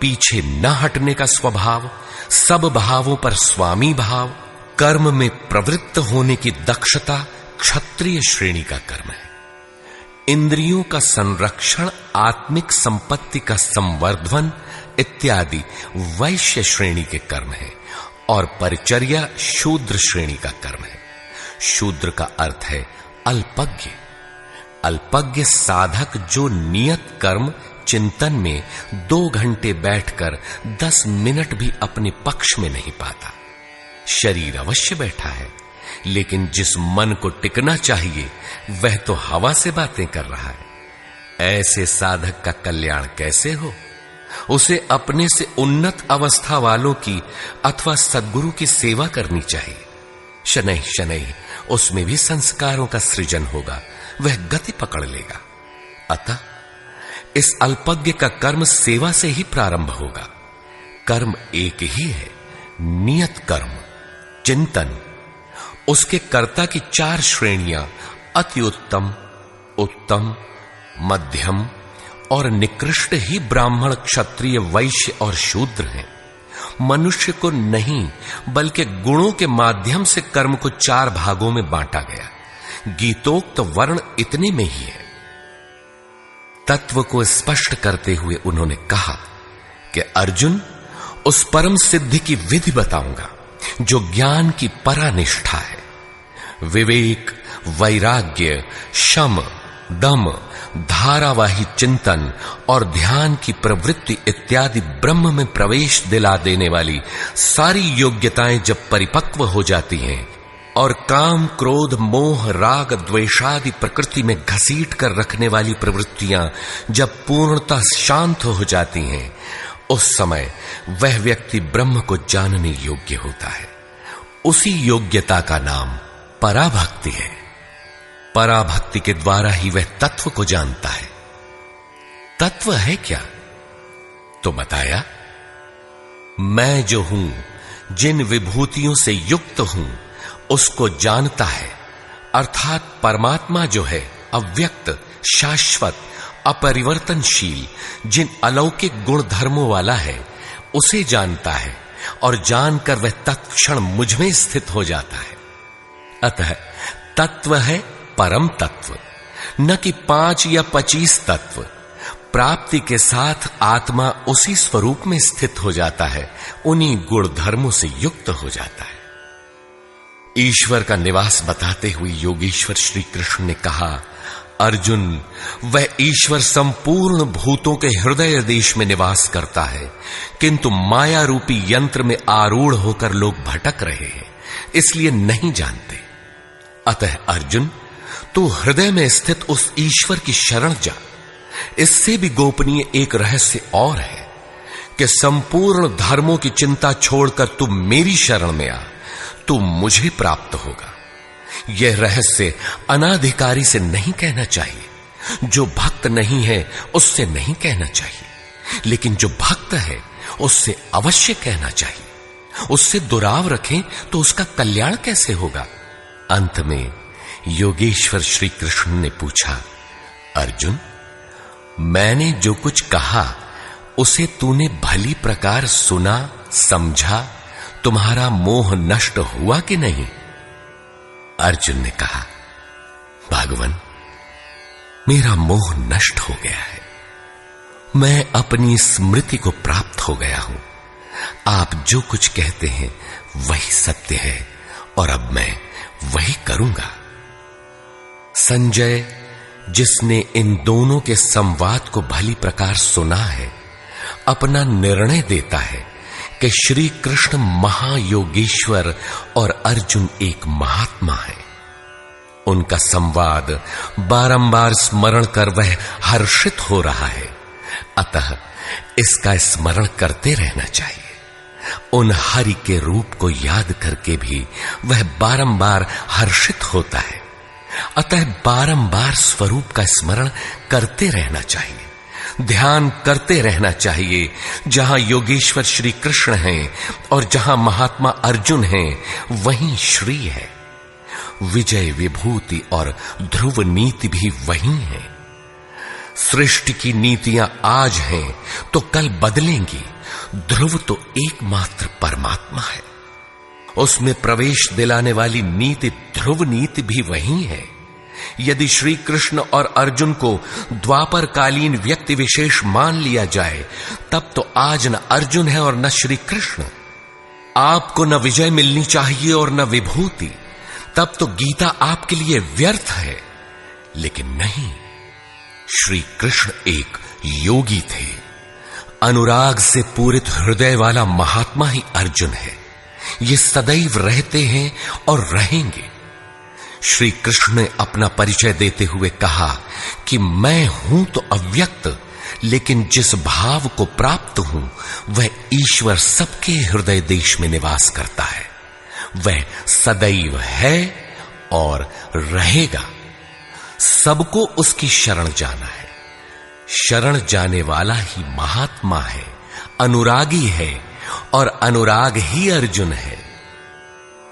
पीछे न हटने का स्वभाव, सब भावों पर स्वामी भाव, कर्म में प्रवृत्त होने की दक्षता क्षत्रिय श्रेणी का कर्म है। इंद्रियों का संरक्षण, आत्मिक संपत्ति का संवर्धन इत्यादि वैश्य श्रेणी के कर्म है, और परिचर्या शूद्र श्रेणी का कर्म है। शूद्र का अर्थ है अल्पज्ञ। अल्पज्ञ साधक जो नियत कर्म चिंतन में 2 घंटे बैठकर 10 मिनट भी अपने पक्ष में नहीं पाता। शरीर अवश्य बैठा है, लेकिन जिस मन को टिकना चाहिए वह तो हवा से बातें कर रहा है। ऐसे साधक का कल्याण कैसे हो? उसे अपने से उन्नत अवस्था वालों की अथवा सद्गुरु की सेवा करनी चाहिए। शनैः शनैः उसमें भी संस्कारों का सृजन होगा, वह गति पकड़ लेगा। अतः इस अल्पज्ञ का कर्म सेवा से ही प्रारंभ होगा। कर्म एक ही है, नियत कर्म, चिंतन। उसके कर्ता की 4 श्रेणियां अति उत्तम, उत्तम, मध्यम और निकृष्ट ही ब्राह्मण, क्षत्रिय, वैश्य और शूद्र हैं। मनुष्य को नहीं बल्कि गुणों के माध्यम से कर्म को 4 भागों में बांटा गया। गीतोक्त वर्ण इतने में ही है। तत्व को स्पष्ट करते हुए उन्होंने कहा कि अर्जुन, उस परम सिद्धि की विधि बताऊंगा जो ज्ञान की परानिष्ठा है। विवेक, वैराग्य, शम, दम, धारावाही चिंतन और ध्यान की प्रवृत्ति इत्यादि ब्रह्म में प्रवेश दिला देने वाली सारी योग्यताएं जब परिपक्व हो जाती हैं और काम, क्रोध, मोह, राग, द्वेषादि प्रकृति में घसीट कर रखने वाली प्रवृत्तियां जब पूर्णतः शांत हो जाती हैं, उस समय वह व्यक्ति ब्रह्म को जानने योग्य होता है। उसी योग्यता का नाम पराभक्ति है। पराभक्ति के द्वारा ही वह तत्व को जानता है। तत्व है क्या? तो बताया, मैं जो हूं, जिन विभूतियों से युक्त हूं, उसको जानता है। अर्थात परमात्मा जो है अव्यक्त, शाश्वत, अपरिवर्तनशील, जिन अलौकिक गुण धर्मों वाला है, उसे जानता है और जानकर वह तत्क्षण मुझ में स्थित हो जाता है। अतः तत्व है परम तत्व, न कि 5 या 25 तत्व। प्राप्ति के साथ आत्मा उसी स्वरूप में स्थित हो जाता है, उन्हीं गुण धर्मों से युक्त हो जाता है। ईश्वर का निवास बताते हुए योगेश्वर श्री कृष्ण ने कहा, अर्जुन, वह ईश्वर संपूर्ण भूतों के हृदय देश में निवास करता है, किंतु माया रूपी यंत्र में आरूढ़ होकर लोग भटक रहे हैं, इसलिए नहीं जानते। अतः अर्जुन, तू हृदय में स्थित उस ईश्वर की शरण जा। इससे भी गोपनीय एक रहस्य और है कि संपूर्ण धर्मों की चिंता छोड़कर तू मेरी शरण में आ, तू मुझे प्राप्त होगा। यह रहस्य अनाधिकारी से नहीं कहना चाहिए, जो भक्त नहीं है उससे नहीं कहना चाहिए, लेकिन जो भक्त है उससे अवश्य कहना चाहिए। उससे दुराव रखें तो उसका कल्याण कैसे होगा? अंत में योगेश्वर श्री कृष्ण ने पूछा, अर्जुन, मैंने जो कुछ कहा उसे तूने भली प्रकार सुना, समझा? तुम्हारा मोह नष्ट हुआ कि नहीं? अर्जुन ने कहा, भगवान, मेरा मोह नष्ट हो गया है। मैं अपनी स्मृति को प्राप्त हो गया हूं। आप जो कुछ कहते हैं वही सत्य है और अब मैं वही करूंगा। संजय, जिसने इन दोनों के संवाद को भली प्रकार सुना है, अपना निर्णय देता है कि श्री कृष्ण महायोगेश्वर और अर्जुन एक महात्मा है। उनका संवाद बारंबार स्मरण कर वह हर्षित हो रहा है, अतः इसका स्मरण करते रहना चाहिए। उन हरि के रूप को याद करके भी वह बारंबार हर्षित होता है, अतः बारंबार स्वरूप का स्मरण करते रहना चाहिए। ध्यान करते रहना चाहिए। जहां योगेश्वर श्री कृष्ण हैं और जहां महात्मा अर्जुन हैं, वहीं श्री है। विजय, विभूति और ध्रुव नीति भी वही है। सृष्टि की नीतियां आज हैं तो कल बदलेंगी। ध्रुव तो एकमात्र परमात्मा है। उसमें प्रवेश दिलाने वाली नीति ध्रुव नीति भी वही है। यदि श्री कृष्ण और अर्जुन को द्वापर कालीन व्यक्ति विशेष मान लिया जाए, तब तो आज न अर्जुन है और न श्री कृष्ण। आपको न विजय मिलनी चाहिए और न विभूति, तब तो गीता आपके लिए व्यर्थ है। लेकिन नहीं, श्री कृष्ण एक योगी थे। अनुराग से पूरित हृदय वाला महात्मा ही अर्जुन है। ये सदैव रहते हैं और रहेंगे। श्री कृष्ण ने अपना परिचय देते हुए कहा कि मैं हूं तो अव्यक्त, लेकिन जिस भाव को प्राप्त हूं वह ईश्वर सबके हृदय देश में निवास करता है। वह सदैव है और रहेगा। सबको उसकी शरण जाना है। शरण जाने वाला ही महात्मा है, अनुरागी है, और अनुराग ही अर्जुन है।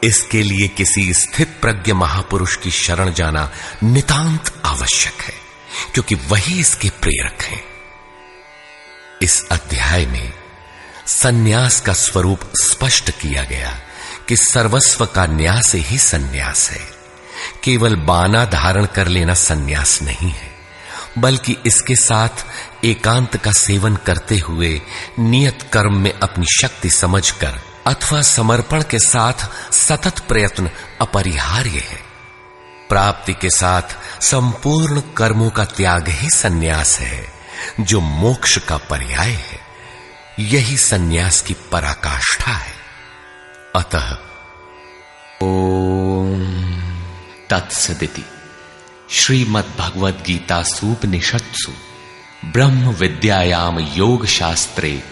इसके लिए किसी स्थित प्रज्ञ महापुरुष की शरण जाना नितांत आवश्यक है, क्योंकि वही इसके प्रेरक हैं। इस अध्याय में सन्यास का स्वरूप स्पष्ट किया गया कि सर्वस्व का न्यास ही सन्यास है। केवल बाना धारण कर लेना सन्यास नहीं है, बल्कि इसके साथ एकांत का सेवन करते हुए नियत कर्म में अपनी शक्ति समझकर अथवा समर्पण के साथ सतत प्रयत्न अपरिहार्य है। प्राप्ति के साथ संपूर्ण कर्मों का त्याग ही सन्यास है, जो मोक्ष का पर्याय है। यही सन्यास की पराकाष्ठा है। अतः ओम तत्सदिति श्रीमद्भगवद गीतासूपनिषत्सु ब्रह्म विद्यायाम योग शास्त्रे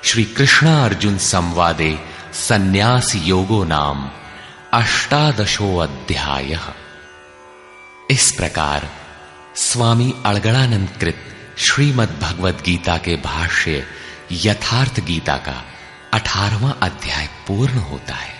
श्री कृष्ण अर्जुन संवादे सन्यास योगो नाम 18 अध्यायः। इस प्रकार स्वामी अड़गड़ानंद कृत श्रीमद्भगवद गीता के भाष्य यथार्थ गीता का 18वां अध्याय पूर्ण होता है।